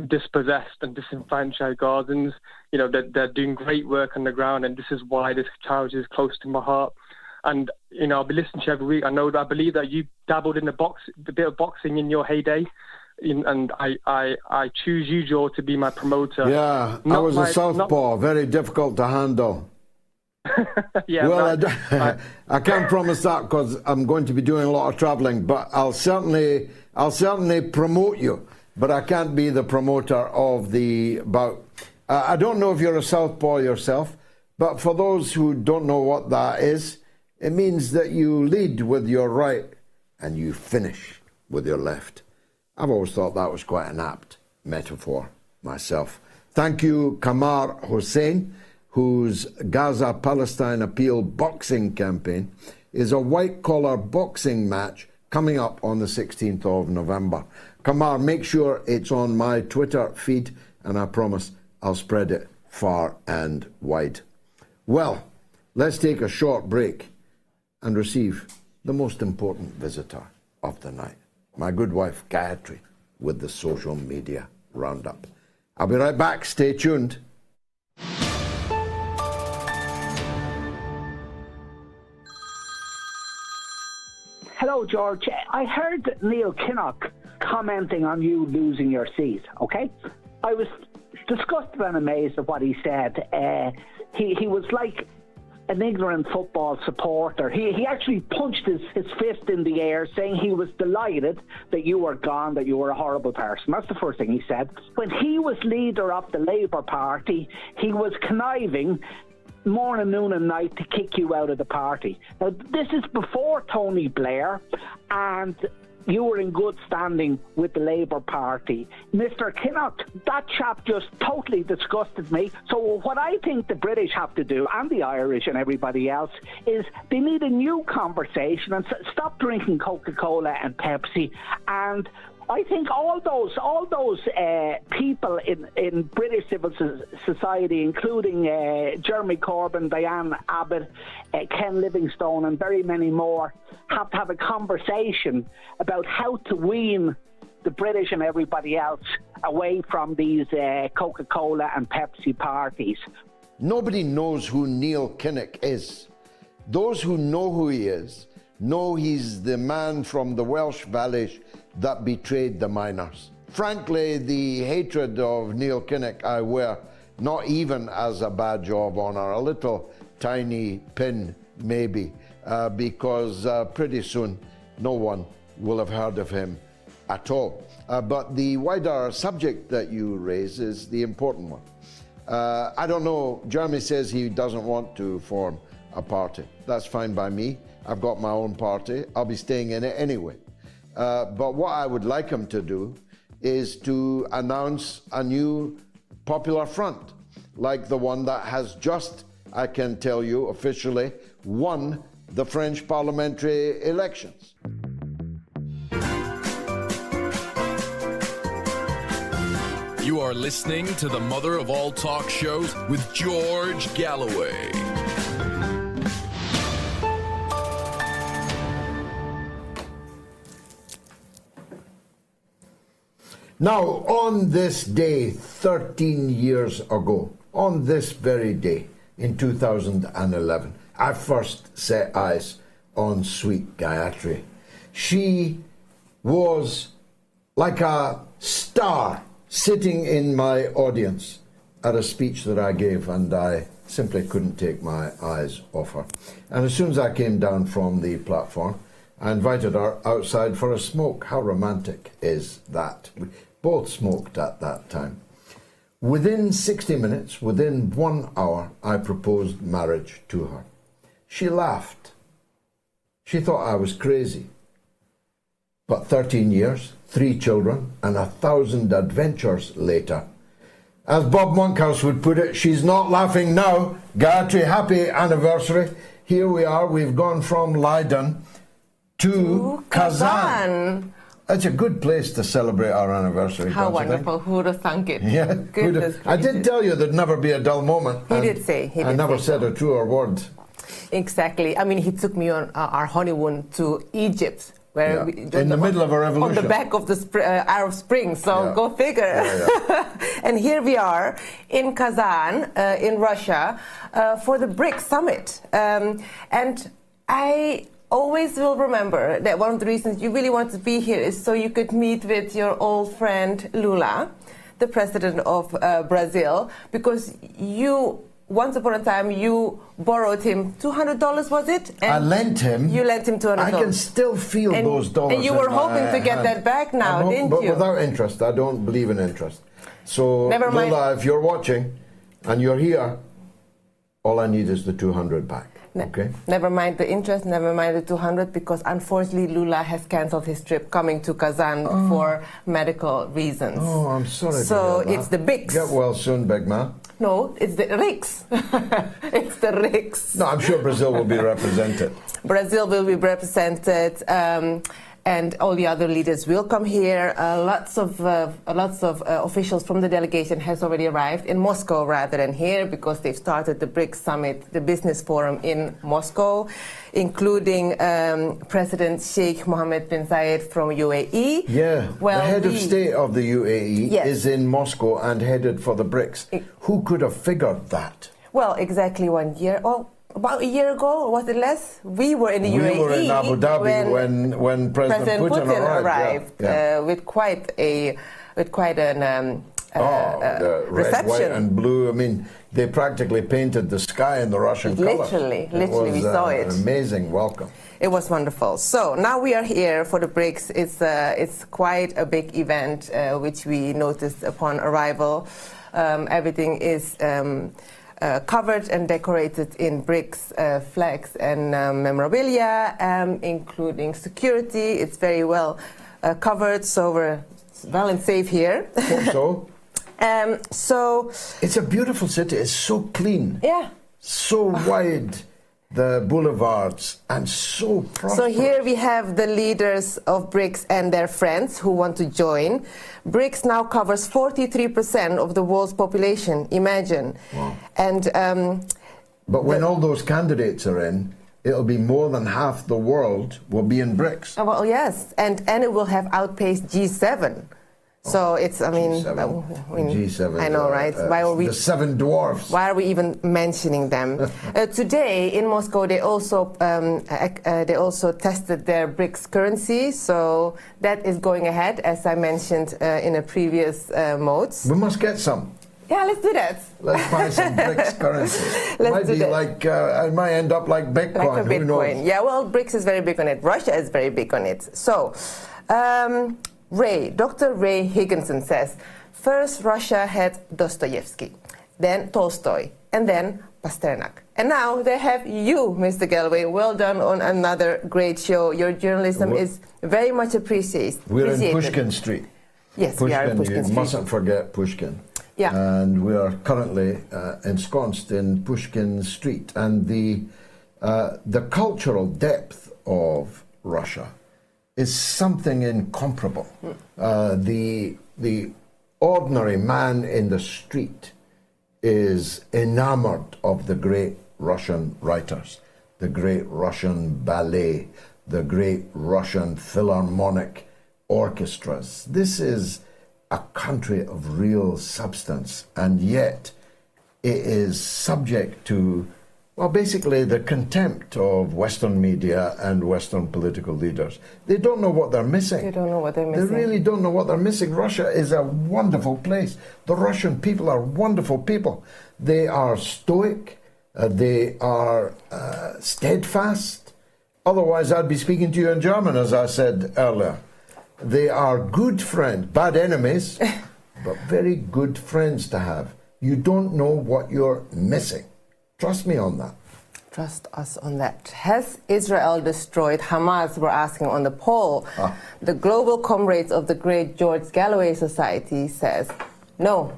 Speaker 4: dispossessed and disenfranchised Gazans. You know, they're doing great work on the ground, and this is why this charity is close to my heart. And, you know, I'll be listening to you every week. I believe that you dabbled in the bit of boxing in your heyday. And I choose you, Joe, to be my promoter.
Speaker 2: Yeah, I was a southpaw, very difficult to handle.
Speaker 4: Yeah,
Speaker 2: well, I can't promise that because I'm going to be doing a lot of travelling, but I'll certainly promote you. But I can't be the promoter of the bout. I don't know if you're a southpaw yourself, but for those who don't know what that is, it means that you lead with your right and you finish with your left. I've always thought that was quite an apt metaphor myself. Thank you, Kamar Hussein, whose Gaza Palestine Appeal boxing campaign is a white-collar boxing match coming up on the 16th of November. Kamar, make sure it's on my Twitter feed, and I promise I'll spread it far and wide. Well, let's take a short break and receive the most important visitor of the night, my good wife, Gayatri, with the social media roundup. I'll be right back. Stay tuned.
Speaker 22: Hello, George. I heard Neil Kinnock commenting on you losing your seat, okay? I was disgusted and amazed at what he said. He was like an ignorant football supporter. He actually punched his fist in the air, saying he was delighted that you were gone, that you were a horrible person. That's the first thing he said. When he was leader of the Labour Party, he was conniving morning, noon and night to kick you out of the party. Now, this is before Tony Blair, and you were in good standing with the Labour Party. Mr. Kinnock, that chap just totally disgusted me. So what I think the British have to do, and the Irish and everybody else, is they need a new conversation and stop drinking Coca-Cola and Pepsi. And I think all those people in British civil society, including Jeremy Corbyn, Diane Abbott, Ken Livingstone, and very many more, have to have a conversation about how to wean the British and everybody else away from these Coca-Cola and Pepsi parties.
Speaker 2: Nobody knows who Neil Kinnock is. Those who know who he is know he's the man from the Welsh Valleys that betrayed the miners. Frankly, the hatred of Neil Kinnock I wear not even as a badge of honour, a little tiny pin maybe, because pretty soon no one will have heard of him at all. But the wider subject that you raise is the important one. I don't know, Jeremy says he doesn't want to form a party. That's fine by me. I've got my own party. I'll be staying in it anyway. But what I would like him to do is to announce a new popular front, like the one that has just, I can tell you officially, won the French parliamentary elections.
Speaker 19: You are listening to the mother of all talk shows with George Galloway.
Speaker 2: Now, on this day, 13 years ago, on this very day, in 2011, I first set eyes on sweet Gayatri. She was like a star sitting in my audience at a speech that I gave, and I simply couldn't take my eyes off her. And as soon as I came down from the platform, I invited her outside for a smoke. How romantic is that? We both smoked at that time. Within 60 minutes, within 1 hour, I proposed marriage to her. She laughed. She thought I was crazy. But 13 years, 3 children, and 1,000 adventures later, as Bob Monkhouse would put it, she's not laughing now. Gayatri, happy anniversary. Here we are. We've gone from Leiden to Kazan. It's a good place to celebrate our anniversary.
Speaker 1: How wonderful. Who would have thunk it?
Speaker 2: Yeah.
Speaker 1: Goodness
Speaker 2: I did tell you there'd never be a dull moment.
Speaker 1: He did say.
Speaker 2: I never said a truer word.
Speaker 1: Exactly. I mean, he took me on our honeymoon to Egypt. Where we,
Speaker 2: in the middle of a revolution.
Speaker 1: On the back of the Arab Spring, so go figure. And here we are in Kazan, in Russia, for the BRICS summit. And I always will remember that one of the reasons you really want to be here is so you could meet with your old friend Lula, the president of Brazil, because you... Once upon a time, you borrowed him $200, was it? And
Speaker 2: I lent him.
Speaker 1: You lent him $200.
Speaker 2: I can still feel those dollars.
Speaker 1: And you were hoping to get that back now, didn't you?
Speaker 2: But without interest. I don't believe in interest. So, Lula, if you're watching and you're here, all I need is the 200 back. Okay.
Speaker 1: Never mind the interest, never mind the 200, because unfortunately Lula has cancelled his trip coming to Kazan for medical reasons.
Speaker 2: Oh, I'm sorry.
Speaker 1: So it's the BRICS.
Speaker 2: Get well soon, big man.
Speaker 1: No, it's the BRICS. It's the BRICS.
Speaker 2: No, I'm sure Brazil will be represented.
Speaker 1: Brazil will be represented. And all the other leaders will come here. Lots of officials from the delegation has already arrived in Moscow rather than here, because they've started the BRICS summit, the business forum in Moscow, including President Sheikh Mohammed bin Zayed from UAE.
Speaker 2: Yeah, well, the head of state of the UAE is in Moscow and headed for the BRICS. Who could have figured that?
Speaker 1: Well, exactly 1 year. About a year ago, or was it less? We were in the UAE.
Speaker 2: We were in Abu Dhabi when President Putin arrived.
Speaker 1: With quite an
Speaker 2: the red,
Speaker 1: reception.
Speaker 2: white, and blue. I mean, they practically painted the sky in the Russian colors.
Speaker 1: Literally, we saw it.
Speaker 2: An amazing welcome.
Speaker 1: It was wonderful. So now we are here for the BRICS. It's quite a big event, which we noticed upon arrival. Everything is covered and decorated in BRICS flags and memorabilia, including security. It's very well covered, so we're well and safe here.
Speaker 2: So it's a beautiful city. It's so clean.
Speaker 1: Yeah.
Speaker 2: So wide, the boulevards, and so prosperous.
Speaker 1: So here we have the leaders of BRICS and their friends who want to join. BRICS now covers 43% of the world's population. Imagine.
Speaker 2: Wow.
Speaker 1: And
Speaker 2: but when all those candidates are in, it'll be more than half the world will be in BRICS.
Speaker 1: Well, yes, and it will have outpaced G7. So it's, I mean,
Speaker 2: G7.
Speaker 1: I know, right? Why are we,
Speaker 2: the 7 dwarfs.
Speaker 1: Why are we even mentioning them? Today in Moscow, they also tested their BRICS currency. So that is going ahead, as I mentioned in a previous MOATS.
Speaker 2: We must get some.
Speaker 1: Yeah, let's do that.
Speaker 2: Let's buy some BRICS currency.
Speaker 1: Let's do that.
Speaker 2: Like, it might end up like Bitcoin.
Speaker 1: Like a Bitcoin.
Speaker 2: Who knows?
Speaker 1: Yeah, well, BRICS is very big on it. Russia is very big on it. So, Dr. Ray Higginson says, first Russia had Dostoevsky, then Tolstoy, and then Pasternak. And now they have you, Mr. Galloway. Well done on another great show. Your journalism is very much appreciated.
Speaker 2: We're in Pushkin Street.
Speaker 1: Yes, we are in Pushkin Street.
Speaker 2: You mustn't forget Pushkin.
Speaker 1: Yeah.
Speaker 2: And we are currently ensconced in Pushkin Street. And the cultural depth of Russia is something incomparable. The ordinary man in the street is enamored of the great Russian writers, the great Russian ballet, the great Russian philharmonic orchestras. This is a country of real substance, and yet it is subject to, well, basically the contempt of Western media and Western political leaders. They don't know what they're missing.
Speaker 1: They don't know what they're missing.
Speaker 2: They really don't know what they're missing. Russia is a wonderful place. The Russian people are wonderful people. They are stoic. They are steadfast. Otherwise, I'd be speaking to you in German, as I said earlier. They are good friends, bad enemies, but very good friends to have. You don't know what you're missing. Trust me on that.
Speaker 1: Trust us on that. Has Israel destroyed Hamas? We're asking on the poll. The Global Comrades of the Great George Galloway Society says no.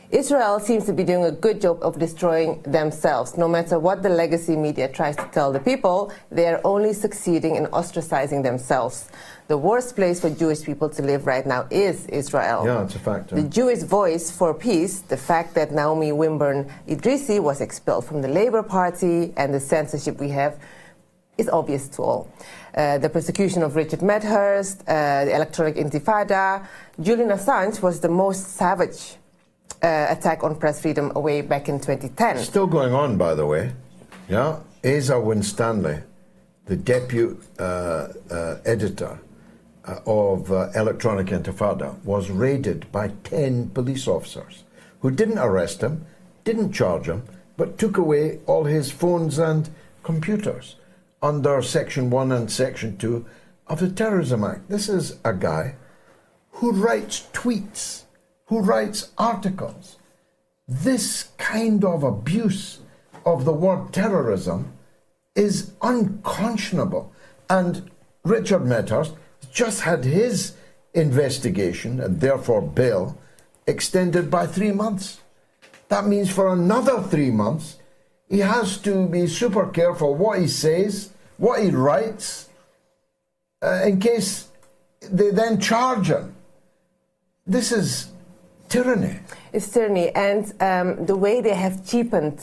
Speaker 1: Israel seems to be doing a good job of destroying themselves. No matter what the legacy media tries to tell the people, they are only succeeding in ostracizing themselves. The worst place for Jewish people to live right now is Israel.
Speaker 2: Yeah, it's a fact.
Speaker 1: The Jewish Voice for Peace, the fact that Naomi Wimborne Idrissi was expelled from the Labour Party, and the censorship we have is obvious to all. The persecution of RichardMedhurst, the electronic intifada. Julian Assange was the most savage attack on press freedom way back in 2010.
Speaker 2: Still going on, by the way. Yeah, Asa Winstanley, the deputy editor of Electronic Intifada, was raided by 10 police officers who didn't arrest him, didn't charge him, but took away all his phones and computers under Section 1 and Section 2 of the Terrorism Act. This is a guy who writes tweets, who writes articles. This kind of abuse of the word terrorism is unconscionable. And RichardMedhurst just had his investigation, and therefore bail, extended by 3 months. That means for another 3 months, he has to be super careful what he says, what he writes, in case they then charge him. This is tyranny.
Speaker 1: It's tyranny, and the way they have cheapened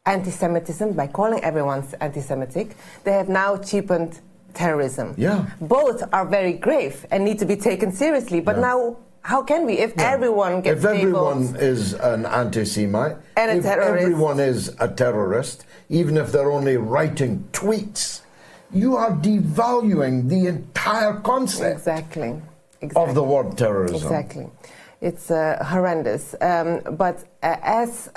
Speaker 1: anti-Semitism by calling everyone anti-Semitic, they have now cheapened terrorism.
Speaker 2: Yeah.
Speaker 1: Both are very grave and need to be taken seriously, but now how can we if everyone gets
Speaker 2: If everyone is an anti-Semite,
Speaker 1: and a
Speaker 2: if
Speaker 1: terrorist,
Speaker 2: everyone is a terrorist, even if they're only writing tweets, you are devaluing the entire concept of the word terrorism.
Speaker 1: Exactly. It's horrendous. But as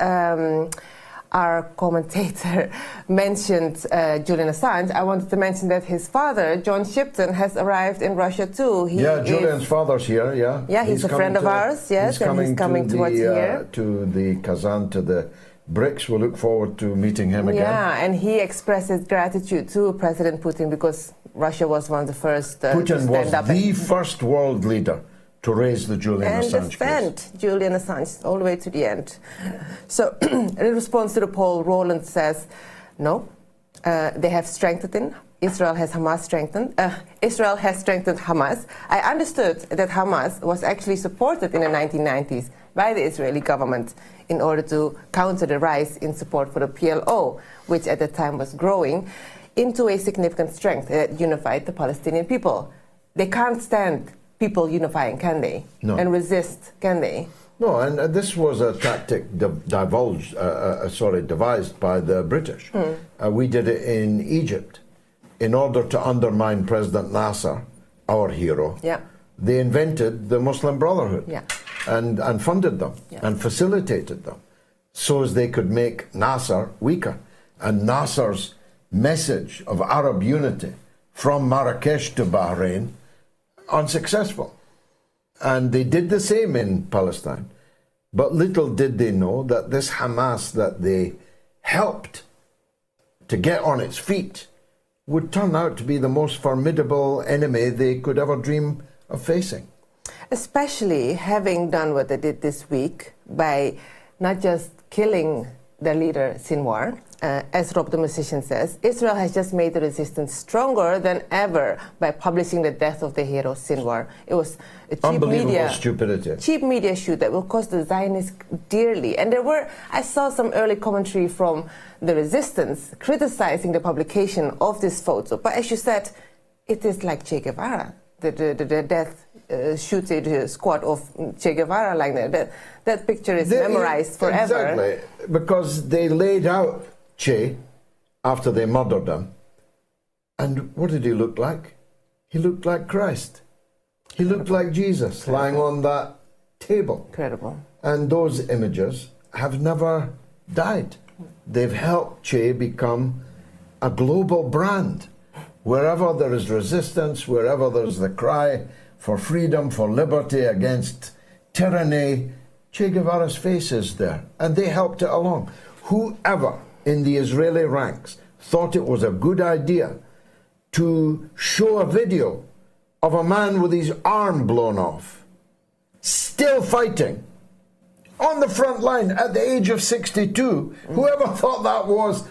Speaker 1: our commentator mentioned Julian Assange, I wanted to mention that his father, John Shipton, has arrived in Russia too.
Speaker 2: Julian's father's here,
Speaker 1: Yeah, he's a friend of ours, yes, and he's coming to us here.
Speaker 2: To the Kazan, to the BRICS. We'll look forward to meeting him again.
Speaker 1: Yeah, and he expresses gratitude to President Putin because Russia was one of the first
Speaker 2: Putin
Speaker 1: to stand up
Speaker 2: was the first world leader to raise the Julian Assange
Speaker 1: and defend Julian Assange all the way to the end. So, in response to the poll, Roland says, no, they have strengthened. Israel has strengthened Hamas. I understood that Hamas was actually supported in the 1990s by the Israeli government in order to counter the rise in support for the PLO, which at the time was growing, into a significant strength that unified the Palestinian people. They can't stand people unifying, can they?
Speaker 2: No.
Speaker 1: And resist, can they?
Speaker 2: No, and this was a tactic devised by the British. We did it in Egypt. In order to undermine President Nasser, our hero, they invented the Muslim Brotherhood. and funded them and facilitated them so as they could make Nasser weaker. And Nasser's message of Arab unity from Marrakesh to Bahrain, unsuccessful. And they did the same in Palestine. But little did they know that this Hamas that they helped to get on its feet would turn out to be the most formidable enemy they could ever dream of facing.
Speaker 1: Especially having done what they did this week by not just killing their leader, Sinwar. As Rob the musician says, Israel has just made the resistance stronger than ever by publishing the death of the hero Sinwar. It was a cheap media shoot that will cost the Zionists dearly. And I saw some early commentary from the resistance criticizing the publication of this photo. But as you said, it is like Che Guevara, the death shooting squad of Che Guevara like that. That picture is memorized forever.
Speaker 2: Exactly, because they laid out Che after they murdered him. And what did he look like? He looked like Christ. He looked like Jesus lying on that table.
Speaker 1: Incredible.
Speaker 2: And those images have never died. They've helped Che become a global brand. Wherever there is resistance, wherever there's the cry for freedom, for liberty against tyranny, Che Guevara's face is there. And they helped it along. Whoever in the Israeli ranks thought it was a good idea to show a video of a man with his arm blown off, still fighting, on the front line at the age of 62. Whoever thought that was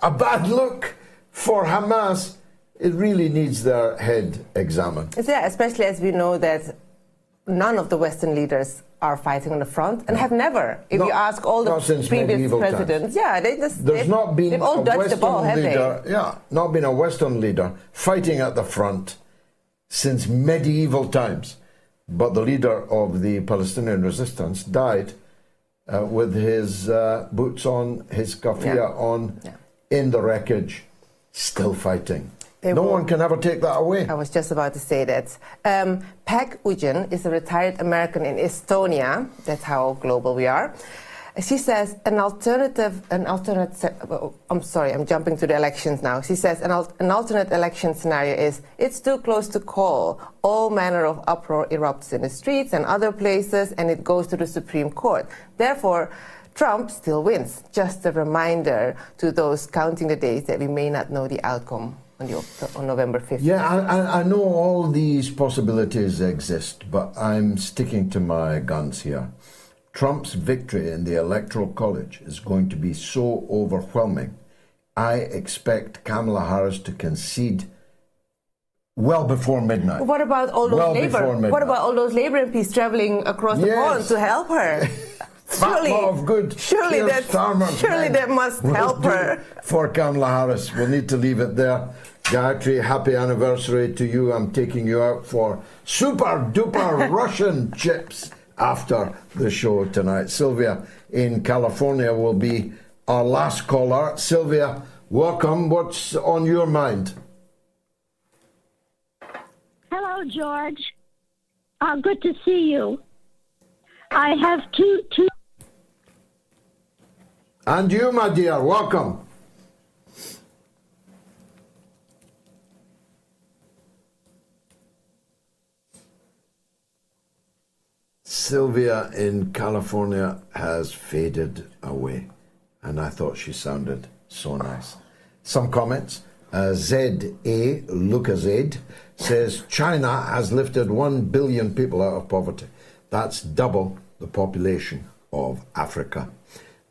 Speaker 2: a bad look for Hamas, it really needs their head examined.
Speaker 1: Yeah, especially as we know that none of the Western leaders are fighting on the front and have never. If you ask all the previous presidents, they've all dodged the ball, have they?
Speaker 2: Yeah, not been a Western leader fighting at the front since medieval times. But the leader of the Palestinian resistance died with his boots on, his kafia on, in the wreckage, still fighting. No one can ever take that away.
Speaker 1: I was just about to say that. Peg Ujen is a retired American in Estonia. That's how global we are. She says I'm sorry, I'm jumping to the elections now. She says an alternate election scenario is it's too close to call. All manner of uproar erupts in the streets and other places, and it goes to the Supreme Court. Therefore, Trump still wins. Just a reminder to those counting the days that we may not know the outcome on November 5th.
Speaker 2: Yeah, I know all these possibilities exist, but I'm sticking to my guns here. Trump's victory in the Electoral College is going to be so overwhelming. I expect Kamala Harris to concede well before midnight.
Speaker 1: What about all those labor MPs traveling across the pond to help her? Surely that must help her.
Speaker 2: For Kamala Harris, we'll need to leave it there. Gayatri, happy anniversary to you. I'm taking you out for super duper Russian chips after the show tonight. Sylvia in California will be our last caller. Sylvia, welcome. What's on your mind?
Speaker 5: Hello, George. Good to see you. I have two.
Speaker 2: And you, my dear, welcome. Sylvia in California has faded away, and I thought she sounded so nice. Some comments. Z.A. Lucas says China has lifted 1 billion people out of poverty. That's double the population of Africa.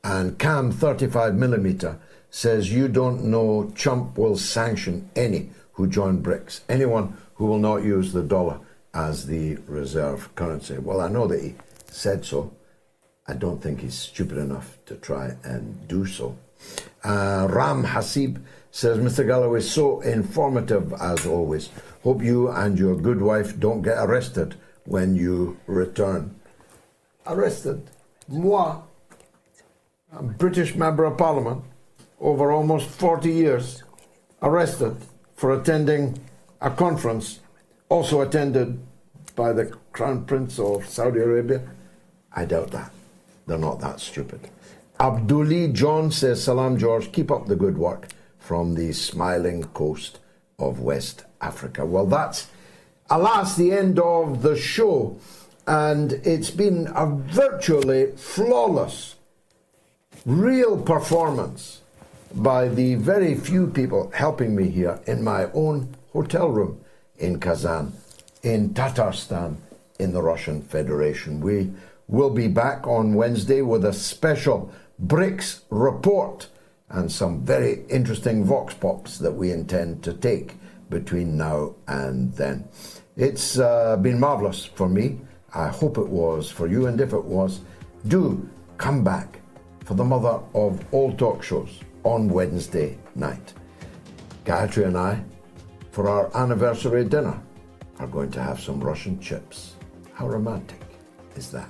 Speaker 2: And Cam 35mm says you don't know Trump will sanction any who join BRICS, anyone who will not use the dollar as the reserve currency. Well, I know that he said so. I don't think he's stupid enough to try and do so. Ram Hasib says, Mr. Galloway, so informative as always. Hope you and your good wife don't get arrested when you return. Arrested? Moi? A British member of Parliament, over almost 40 years, arrested for attending a conference, also attended by the Crown Prince of Saudi Arabia? I doubt that. They're not that stupid. Abduli John says, Salam George, keep up the good work from the smiling coast of West Africa. Well, that's, alas, the end of the show. And it's been a virtually flawless, real performance by the very few people helping me here in my own hotel room in Kazan, in Tatarstan, in the Russian Federation. We will be back on Wednesday with a special BRICS report and some very interesting vox pops that we intend to take between now and then. It's been marvellous for me. I hope it was for you, and if it was, do come back for the mother of all talk shows on Wednesday night. Gayatri and I, for our anniversary dinner, are going to have some Russian chips. How romantic is that?